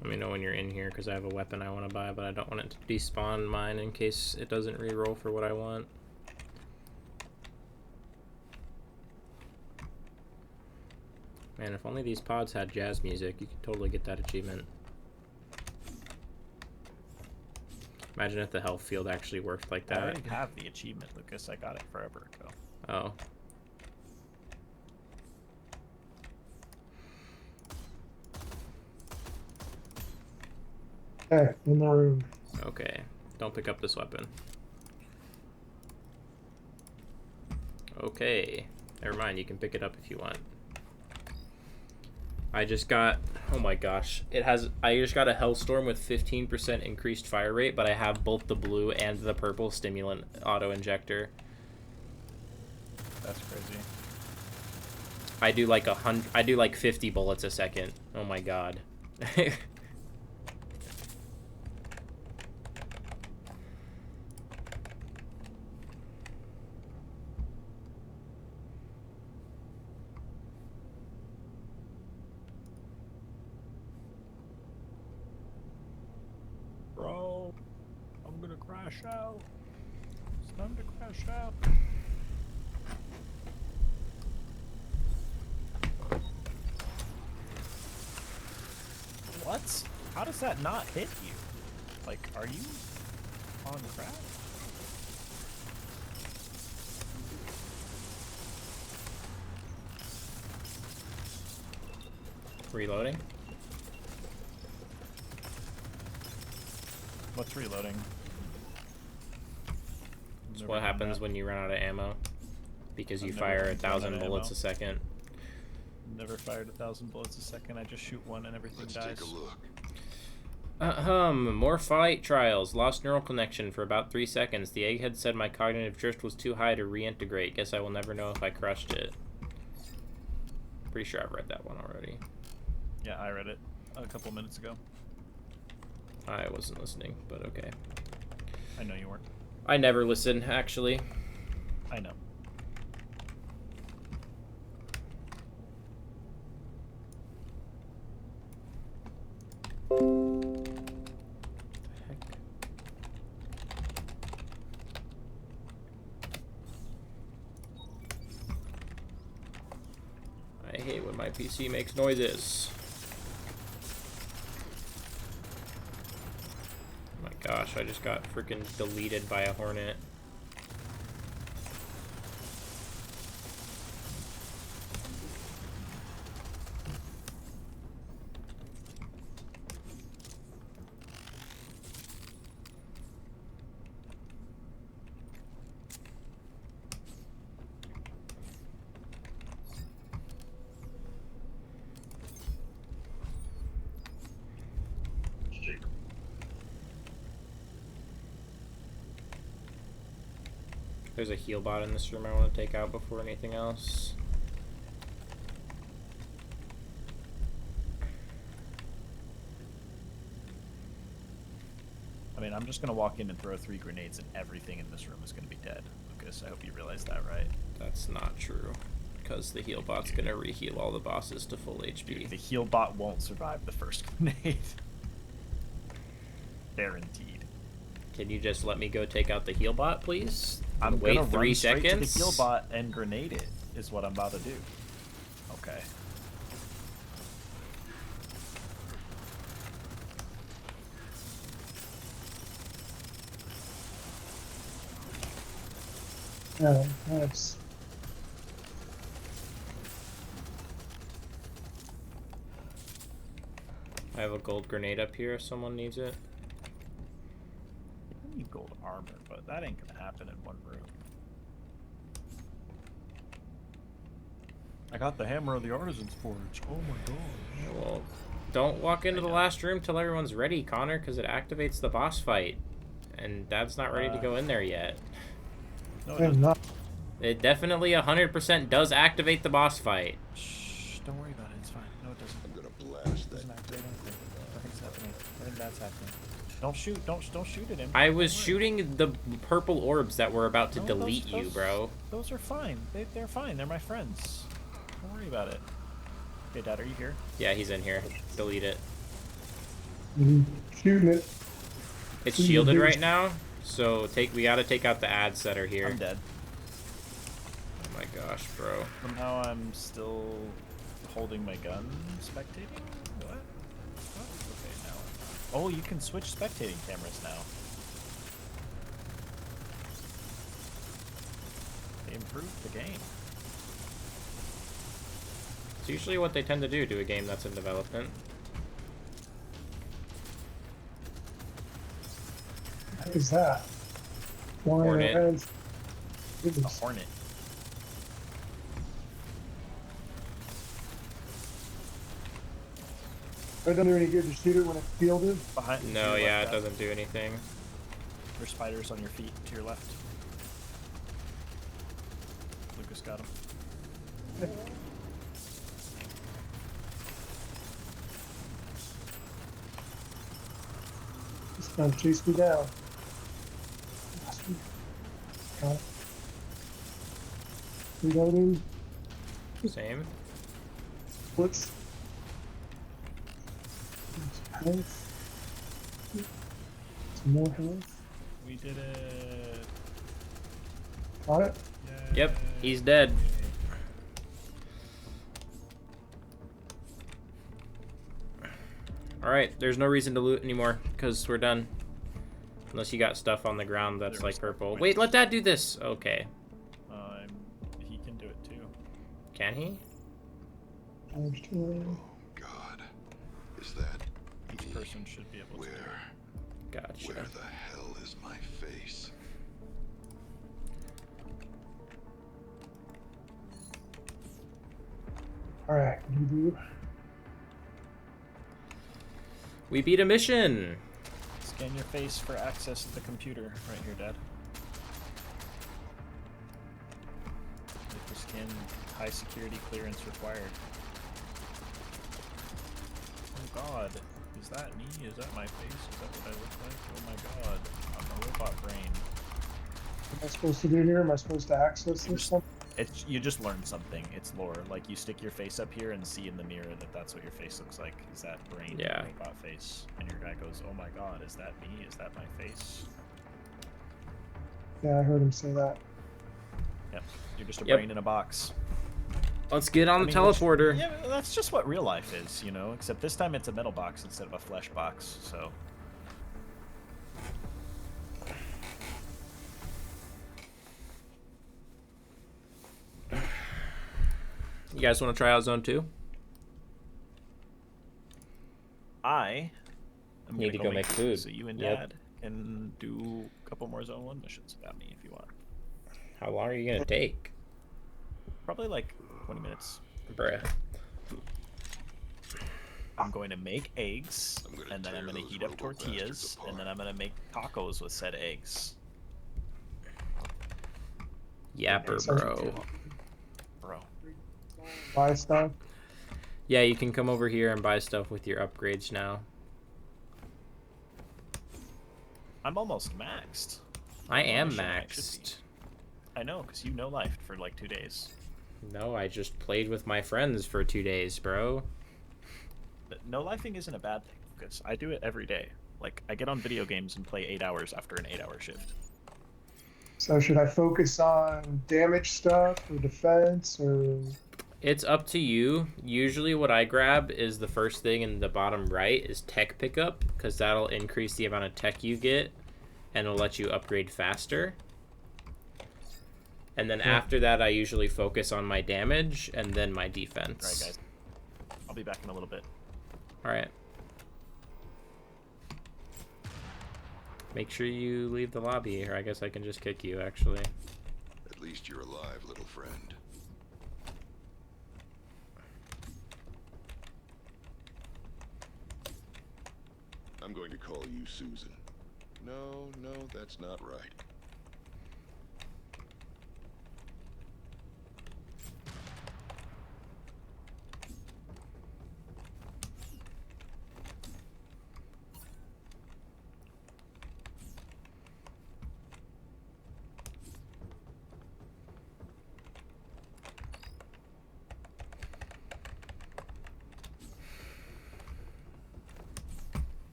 Let me know when you're in here, because I have a weapon I want to buy, but I don't want it to despawn mine in case it doesn't re-roll for what I want. Man, if only these pods had jazz music, you could totally get that achievement. Imagine if the health field actually worked like I that. already have the achievement, Lucas. I got it forever ago. Oh. Hey, in the room. Okay. Don't pick up this weapon. Okay. Never mind, you can pick it up if you want. I just got, oh my gosh, I just got a Hellstorm with 15% increased fire rate, but I have both the blue and the purple stimulant auto injector. That's crazy. I do like 50 bullets a second. Oh my god. crash out. It's time to crash out. What? How does that not hit you? Like, are you on crack? Reloading. What's reloading? It's Never what done happens that. when you run out of ammo. Because you I've never fire run out 1,000 of bullets ammo. a second. Never fired 1,000 bullets a second. I just shoot one and everything Let's dies. take a look. More flight trials. Lost neural connection for about 3 seconds. The egghead said my cognitive drift was too high to reintegrate. Guess I will never know if I crushed it. Pretty sure I've read that one already. Yeah, I read it a couple minutes ago. I wasn't listening, but okay. I know you weren't. I never listen, actually. I know. I hate when my PC makes noises. Oh my gosh, I just got freaking deleted by a hornet. There's a heal bot in this room I want to take out before anything else. I mean, I'm just gonna walk in and throw 3 grenades and everything in this room is gonna be dead. Lucas, I hope you realize that, right? That's not true. Because the heal bot's gonna re-heal all the bosses to full HP. The heal bot won't survive the first grenade. Guaranteed. Can you just let me go take out the heal bot, please? I'm Wait gonna 3 run straight seconds? to the heal bot and grenade it, is what I'm about to do. Okay. Yeah, nice. I have a gold grenade up here if someone needs it. I need gold armor, but that ain't gonna happen in one room. I got the hammer of the artisan's forge. Oh my god. Well, don't walk into the last room till everyone's ready, Connor, because it activates the boss fight. And Dad's not ready to go in there yet. No, it I'm doesn't. not. It definitely 100% does activate the boss fight. Shh, don't worry about it. It's fine. No, it doesn't. I'm gonna blast It that. doesn't activate anything. Nothing's happening. Nothing bad's happening. Don't shoot. Don't shoot at him. I was Don't worry. shooting the purple orbs that were about to No, delete you, bro. Those are fine. They're fine. They're my friends. Don't worry about it. Hey, Dad, are you here? Yeah, he's in here. Delete it. Shooting it. It's Mhm. shielded right now, so we gotta take out the ads that are here. I'm dead. Oh my gosh, bro. Somehow I'm still holding my gun, spectating? What? Okay, now. Oh, you can switch spectating cameras now. They improved the game. It's usually what they tend to do to a game that's in development. What is that? Flying Hornet. around. A Goodness. hornet. It doesn't do any good to shoot it when it's fielded. Behind. to No, your yeah, left, it Dad. doesn't do anything. There's spiders on your feet to your left. Lucas got him. It's trying to chase me down. Got it. Reloading. Same. What's health? Some more health. We did it. Got it? Yep, he's dead. Alright, there's no reason to loot anymore, because we're done. Unless you got stuff on the ground that's There like was purple. points. Wait, let that do this! Okay. He can do it too. Can he? Charge to God. Is that Each me? person should be able to do it. Where Gotcha. the hell is my face? Alright, you do. We beat a mission! Scan your face for access to the computer. Right here, Dad. Paper scan, high security clearance required. Oh God, is that me? Is that my face? Is that what I look like? Oh my God, I'm a robot brain. What am I supposed to do here? Am I supposed to access this something? It's you just learn something. It's lore. Like you stick your face up here and see in the mirror that that's what your face looks like. Is that brain Yeah. robot face? And your guy goes, "Oh my God, is that me? Is that my face?" Yeah, I heard him say that. Yep. You're just a Yep. brain in a box. Let's get on I the mean, teleporter. Yeah, that's just what real life is, you know. Except this time it's a metal box instead of a flesh box. So. You guys want to try out Zone 2? I am Need gonna to go make food. So you and Yep. Dad can do a couple more Zone 1 missions without me if you want. How long are you going to take? Probably like 20 minutes. Bruh. I'm going to make eggs, I'm gonna and then I'm tear going to those heat up robo tortillas, bastards and then apart. I'm going to make tacos with said eggs. Yapper, bro. Bro. Buy stuff. Yeah, you can come over here and buy stuff with your upgrades now. I'm almost maxed. I am mission I should be. maxed. I know, because you no-lifed for like 2 days. No, I just played with my friends for 2 days, bro. But no-lifing isn't a bad thing, because I do it every day. Like, I get on video games and play 8 hours after an 8-hour shift. So should I focus on damage stuff or defense or It's up to you. Usually what I grab is the first thing in the bottom right is tech pickup, because that'll increase the amount of tech you get and it'll let you upgrade faster. And then after that, I usually focus on my damage and then my defense. Alright, guys. I'll be back in a little bit. Alright. Make sure you leave the lobby, or I guess I can just kick you, actually. At least you're alive, little friend. I'm going to call you Susan. No, that's not right.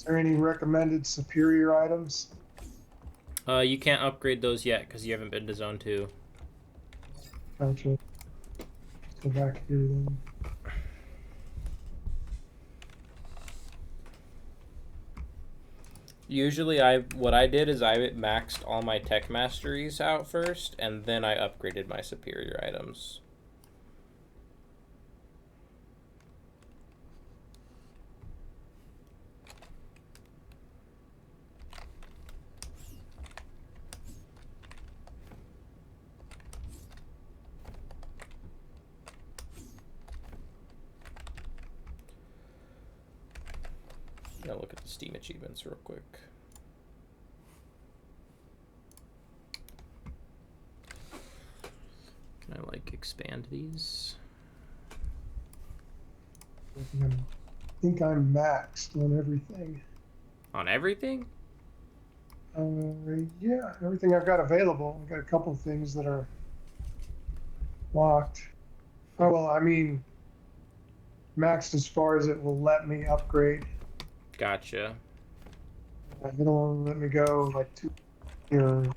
is there any recommended superior items? You can't upgrade those yet, because you haven't been to Zone 2. Gotcha. Let's go back here then. Usually, what I did is I maxed all my tech masteries out first, and then I upgraded my superior items. Now look at the Steam achievements real quick. Can I like expand these? I think I'm maxed on everything. On everything? Yeah, everything I've got available. I've got a couple things that are locked. Oh, well, I mean, maxed as far as it will let me upgrade. Gotcha. It'll let me go like 2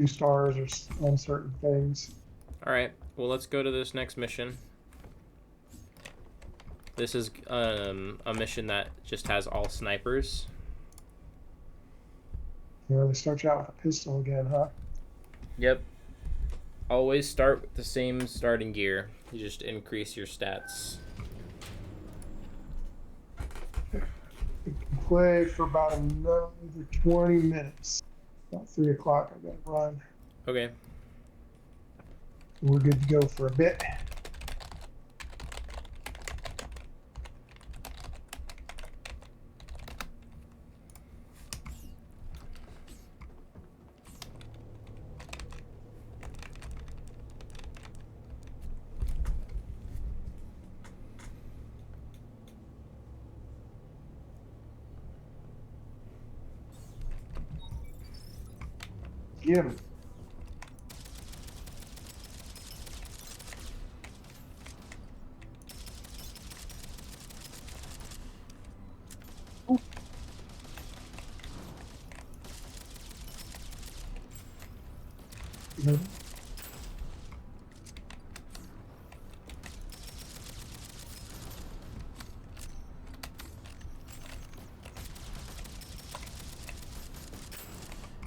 stars or on certain things. Alright, well, let's go to this next mission. This is a mission that just has all snipers. They start you out with a pistol again, huh? Yep. Always start with the same starting gear. You just increase your stats. We can play for about another 20 minutes. About 3 o'clock, I gotta run. Okay. We're good to go for a bit. Get him. Mhm.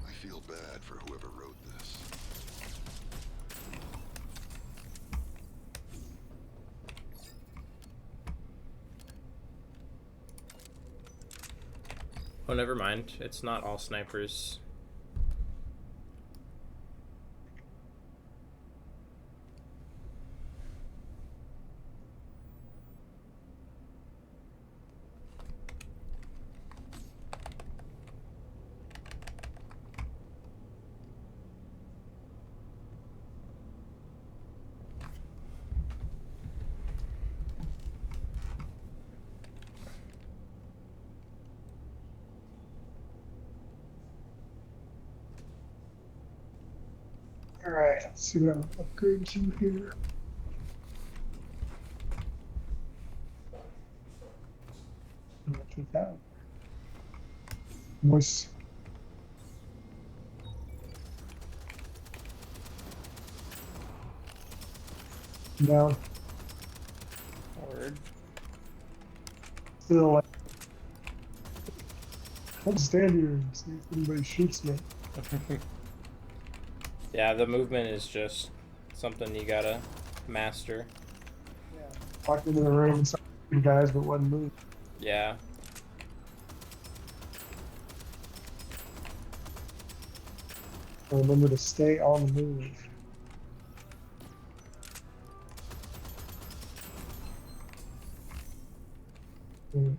I feel bad for whoever wrote this. Oh, never mind. It's not all snipers. All right, let's see what I'm upgrading to here. Keep that. Voice. Down. Word. Still, like, I'll just stand here and see if anybody shoots me. Yeah, the movement is just something you gotta master. Yeah. Walked into the room and saw you guys, but wasn't moving. Yeah. Remember to stay on the move. Mm.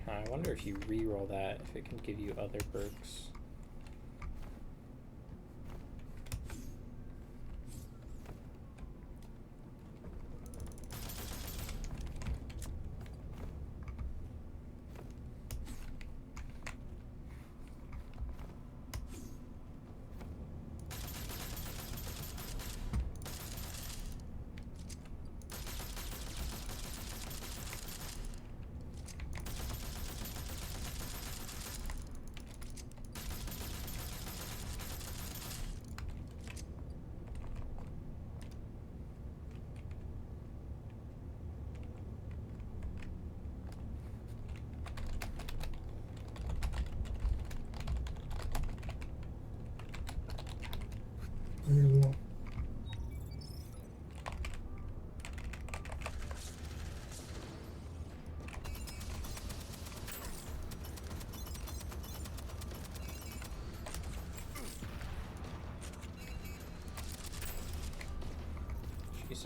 I wonder if you re-roll that, if it can give you other perks.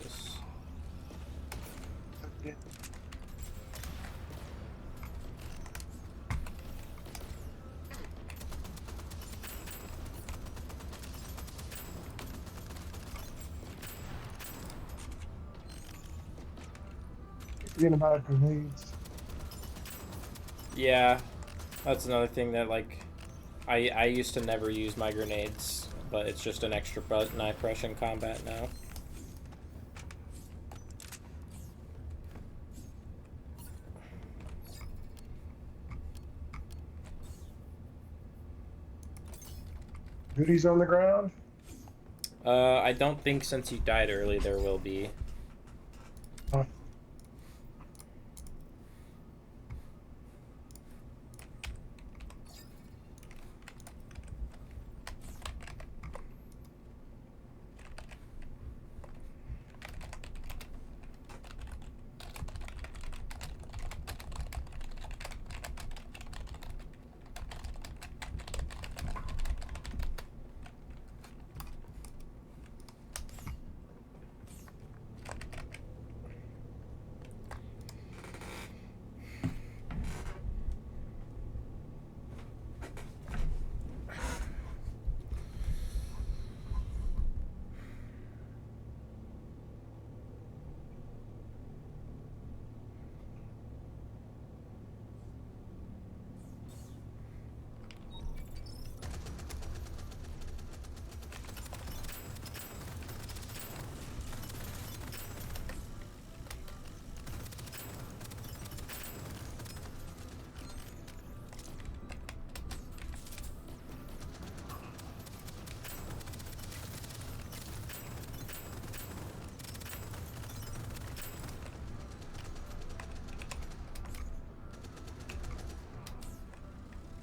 stasis. Yeah. Forgetting about grenades. Yeah, that's another thing that, like, I used to never use my grenades, but it's just an extra button I press in combat now. Goodies on the ground. I don't think since you died early there will be. Uh,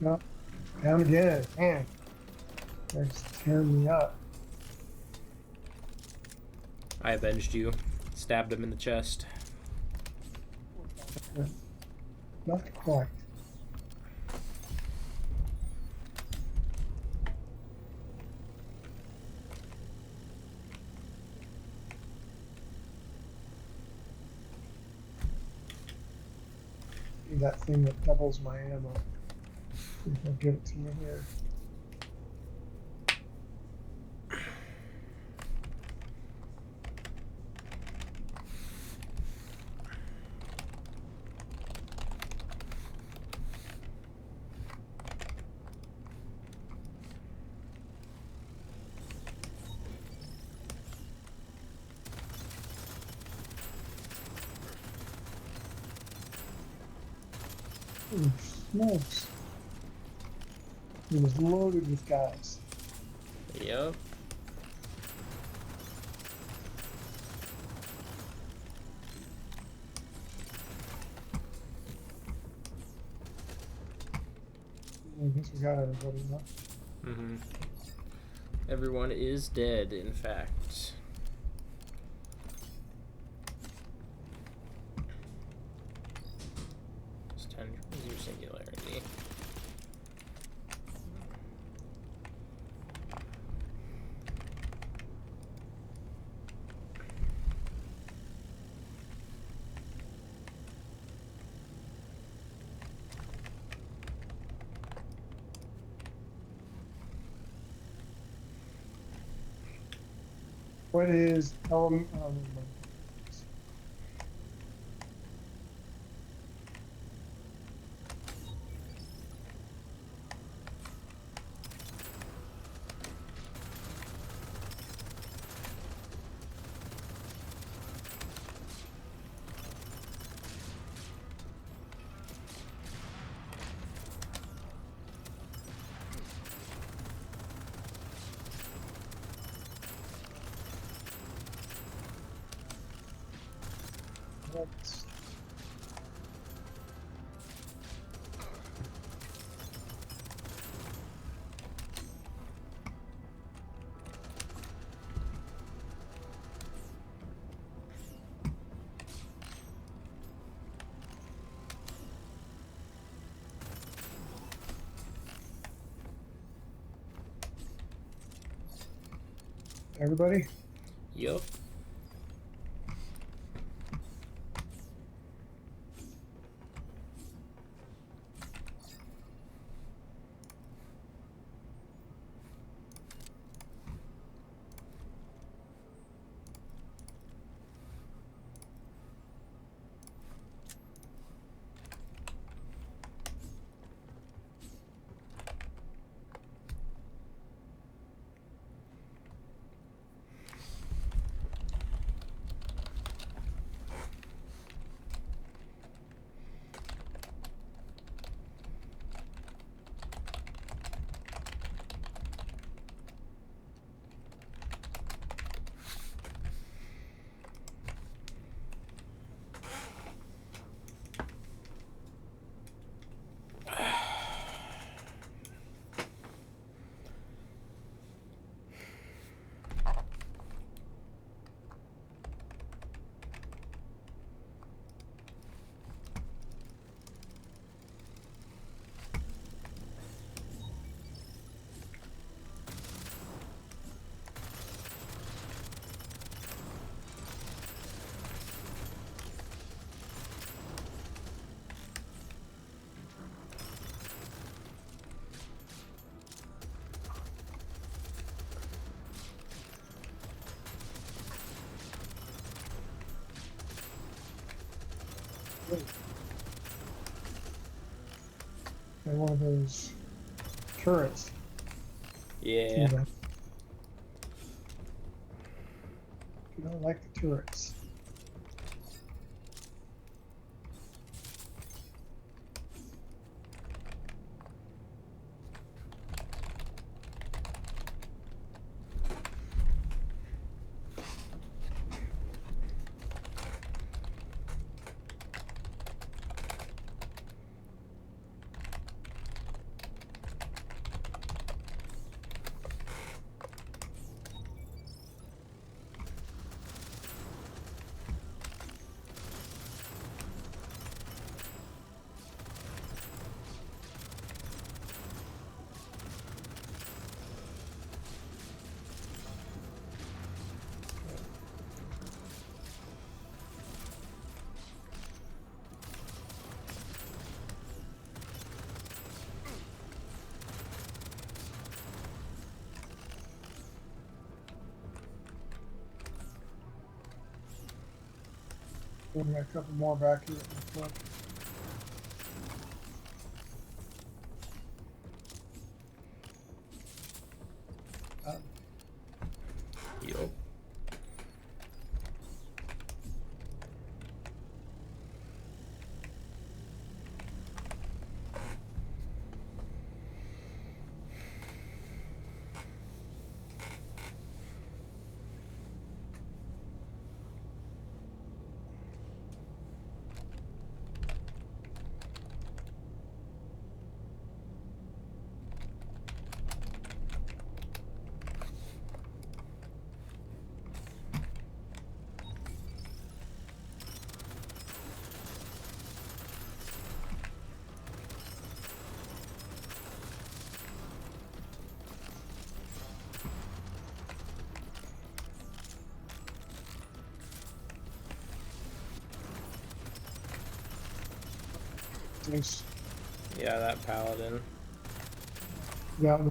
no, down again. Man, they're just tearing me up. I avenged you. Stabbed him in the chest. Not quite. That thing that doubles my ammo. See if they'll give it to me here. Holy smokes. It was loaded with guys. Yep. I guess we got everybody now. Mm-hmm. Everyone is dead, in fact. It's 10 your singularity. What is element? Oh, never mind. Let's- Everybody? Yup. And one of those turrets. Yeah. You don't like the turrets. We got a couple more back here. Look. Yup. Nice. Yeah, that paladin. Yeah.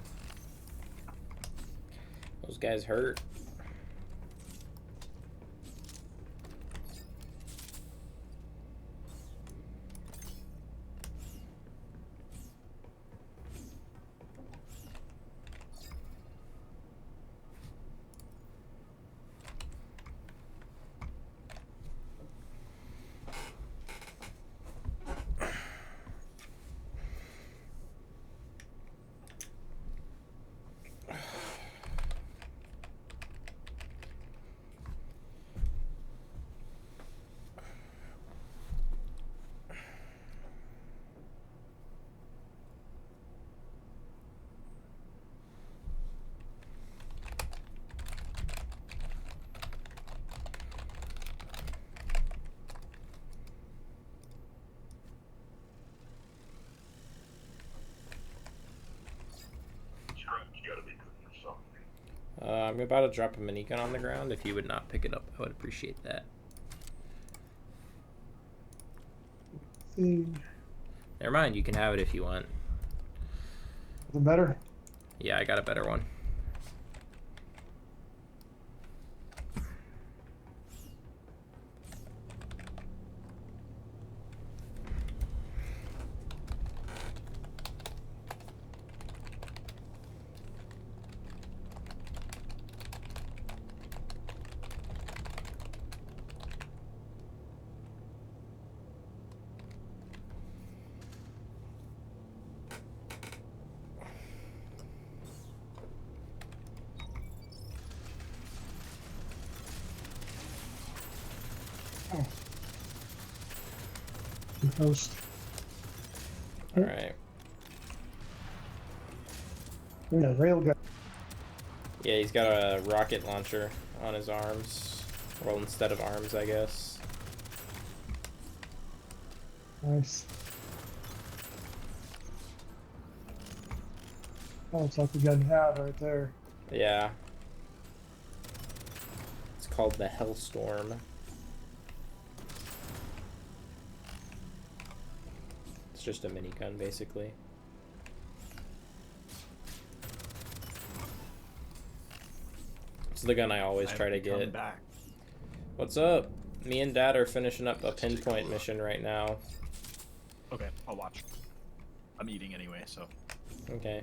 Those guys hurt. I'm about to drop a minigun on the ground. If you would not pick it up, I would appreciate that. The Never mind, you can have it if you want. better. Yeah, I got a better one. Post. Alright. Yeah, railgun. Yeah, he's got a rocket launcher on his arms. Well, instead of arms, I guess. Nice. Oh, it's like the gun you have right there. Yeah. It's called the Hellstorm. It's just a minigun, basically. It's the gun I always try to get. Back. What's up? Me and Dad are finishing up a pinpoint mission right now. Okay, I'll watch. I'm eating anyway, so. Okay.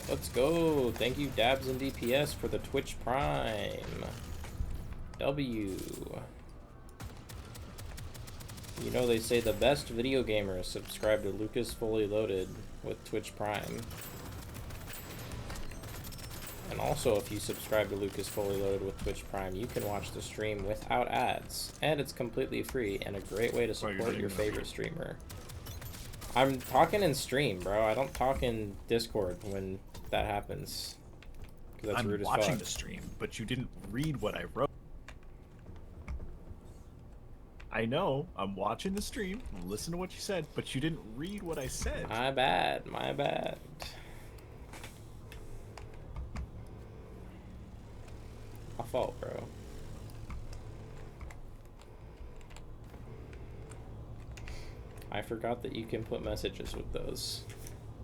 Let's go. Thank you, Dabs and DPS, for the Twitch Prime. W. You know, they say the best video gamers subscribe to Lucas Fully Loaded with Twitch Prime. And also, if you subscribe to Lucas Fully Loaded with Twitch Prime, you can watch the stream without ads. And it's completely free and a great way to support your favorite streamer. I'm talking in stream, bro. I don't talk in Discord when that happens. 'Cause that's rude I'm as watching fuck. the stream, but you didn't read what I wrote. I know, I'm watching the stream, listen to what you said, but you didn't read what I said. My bad, my bad. My fault, bro. I forgot that you can put messages with those.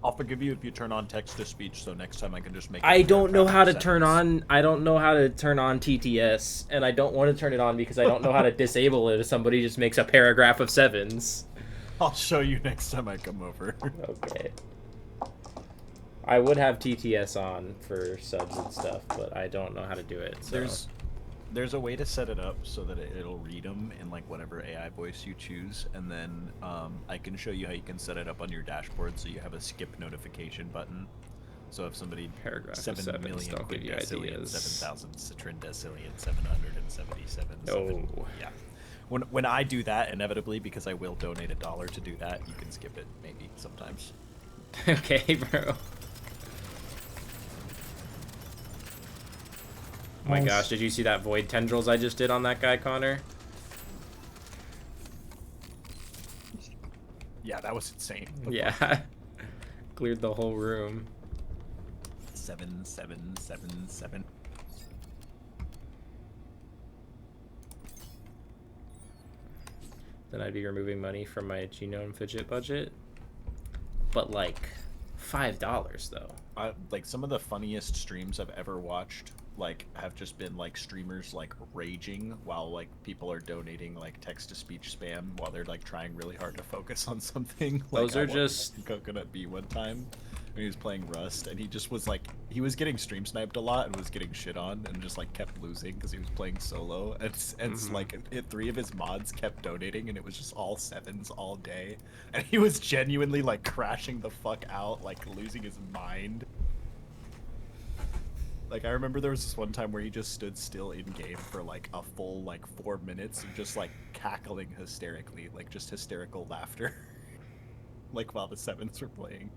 I'll forgive you if you turn on text to speech, so next time I can just make. I don't know how to turn on. I don't know how to turn on TTS, and I don't want to turn it on because I don't know how to disable it if somebody just makes a paragraph of sevens. I'll show you next time I come over. Okay. I would have TTS on for subs and stuff, but I don't know how to do it. So. There's a way to set it up so that it'll read them in like whatever AI voice you choose, and then I can show you how you can set it up on your dashboard so you have a skip notification button. So if somebody Paragraph 7 sevens million don't give you quintessilion ideas. 7,000 citrindecillion 777 No. yeah. When I do that, inevitably, because I will donate $1 to do that, you can skip it maybe sometimes. Okay, bro. Oh my gosh, did you see that void tendrils I just did on that guy, Connor? Yeah, that was insane. Yeah. Cleared the whole room. 7777. Then I'd be removing money from my genome fidget budget. But like $5 though. Like some of the funniest streams I've ever watched like have just been like streamers like raging while like people are donating like text to speech spam while they're like trying really hard to focus on something. Those like, are just Coconut B one time when he was playing Rust, and he just was like, he was getting stream sniped a lot and was getting shit on and just like kept losing because he was playing solo, and like three of his mods kept donating and it was just all sevens all day, and he was genuinely like crashing the fuck out, like losing his mind. Like, I remember there was this one time where he just stood still in game for like a full like 4 minutes of just like cackling hysterically, like just hysterical laughter, like while the sevens were playing.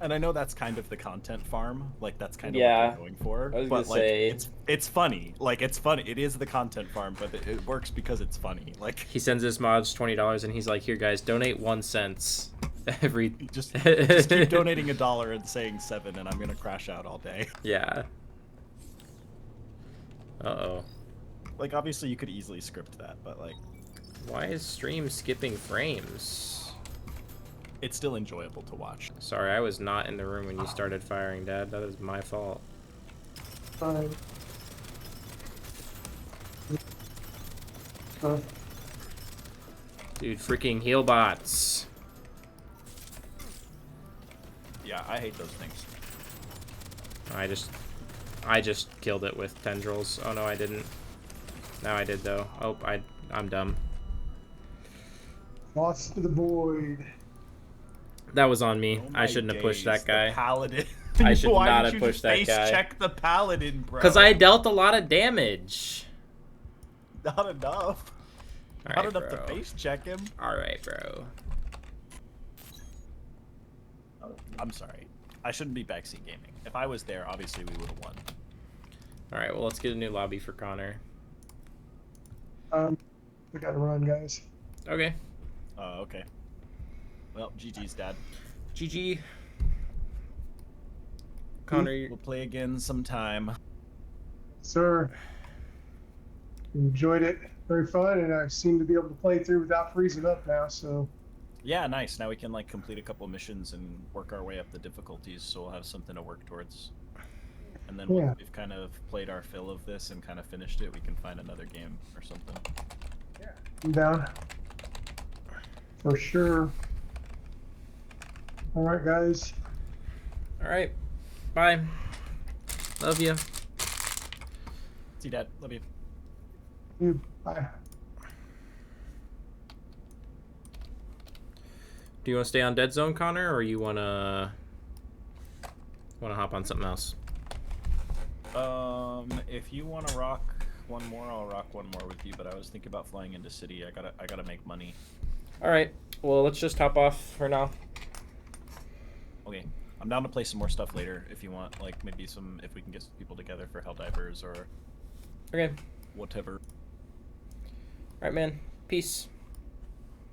And I know that's kind of the content farm, like that's kind of what they're going for. I was but gonna like, say... it's funny, like it's funny. It is the content farm, but it works because it's funny. Like he sends his mods $20 and he's like, "Here guys, donate 1 cent." Every just keep donating $1 and saying 7, and I'm gonna crash out all day. Yeah. Uh-oh. Like, obviously you could easily script that, but like, Why is stream skipping frames? it's still enjoyable to watch. Sorry, I was not in the room when you started firing, Dad. That is my fault. Fine. Dude, freaking heal bots. Yeah, I hate those things. I just killed it with tendrils. Oh no, I didn't. Now I did though. Oh, I'm dumb. Lost to the void. That was on me. Oh I my shouldn't have pushed that days, guy. The paladin, I should Why not did have you pushed that face guy. check the paladin, bro? Because I dealt a lot of damage. Not enough. All Not right, enough bro. to face check him. All right, bro. I'm sorry. I shouldn't be backseat gaming. If I was there, obviously we would have won. All right, well, let's get a new lobby for Connor. We gotta run, guys. Okay. Okay. Well, GG's, Dad. GG. Connor, We'll play again sometime. Sir, enjoyed it. Very fun, and I seem to be able to play through without freezing up now, so Yeah, nice. Now we can like complete a couple missions and work our way up the difficulties, so we'll have something to work towards. And then Yeah. once we've kind of played our fill of this and kind of finished it, we can find another game or something. I'm down. For sure. Alright, guys. all right. Bye. Love you. See you, Dad. Love you. Bye. Do you want to stay on Deadzone, Connor, or you wanna hop on something else? If you want to rock one more, I'll rock one more with you. But I was thinking about flying into city. I gotta make money. All right. Well, let's just hop off for now. Okay, I'm down to play some more stuff later if you want. Like maybe some if we can get some people together for Helldivers or Okay. whatever. All right, man. Peace.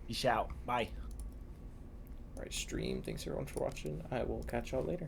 Peace out. Bye. All right, stream. Thanks everyone for watching. I will catch y'all later.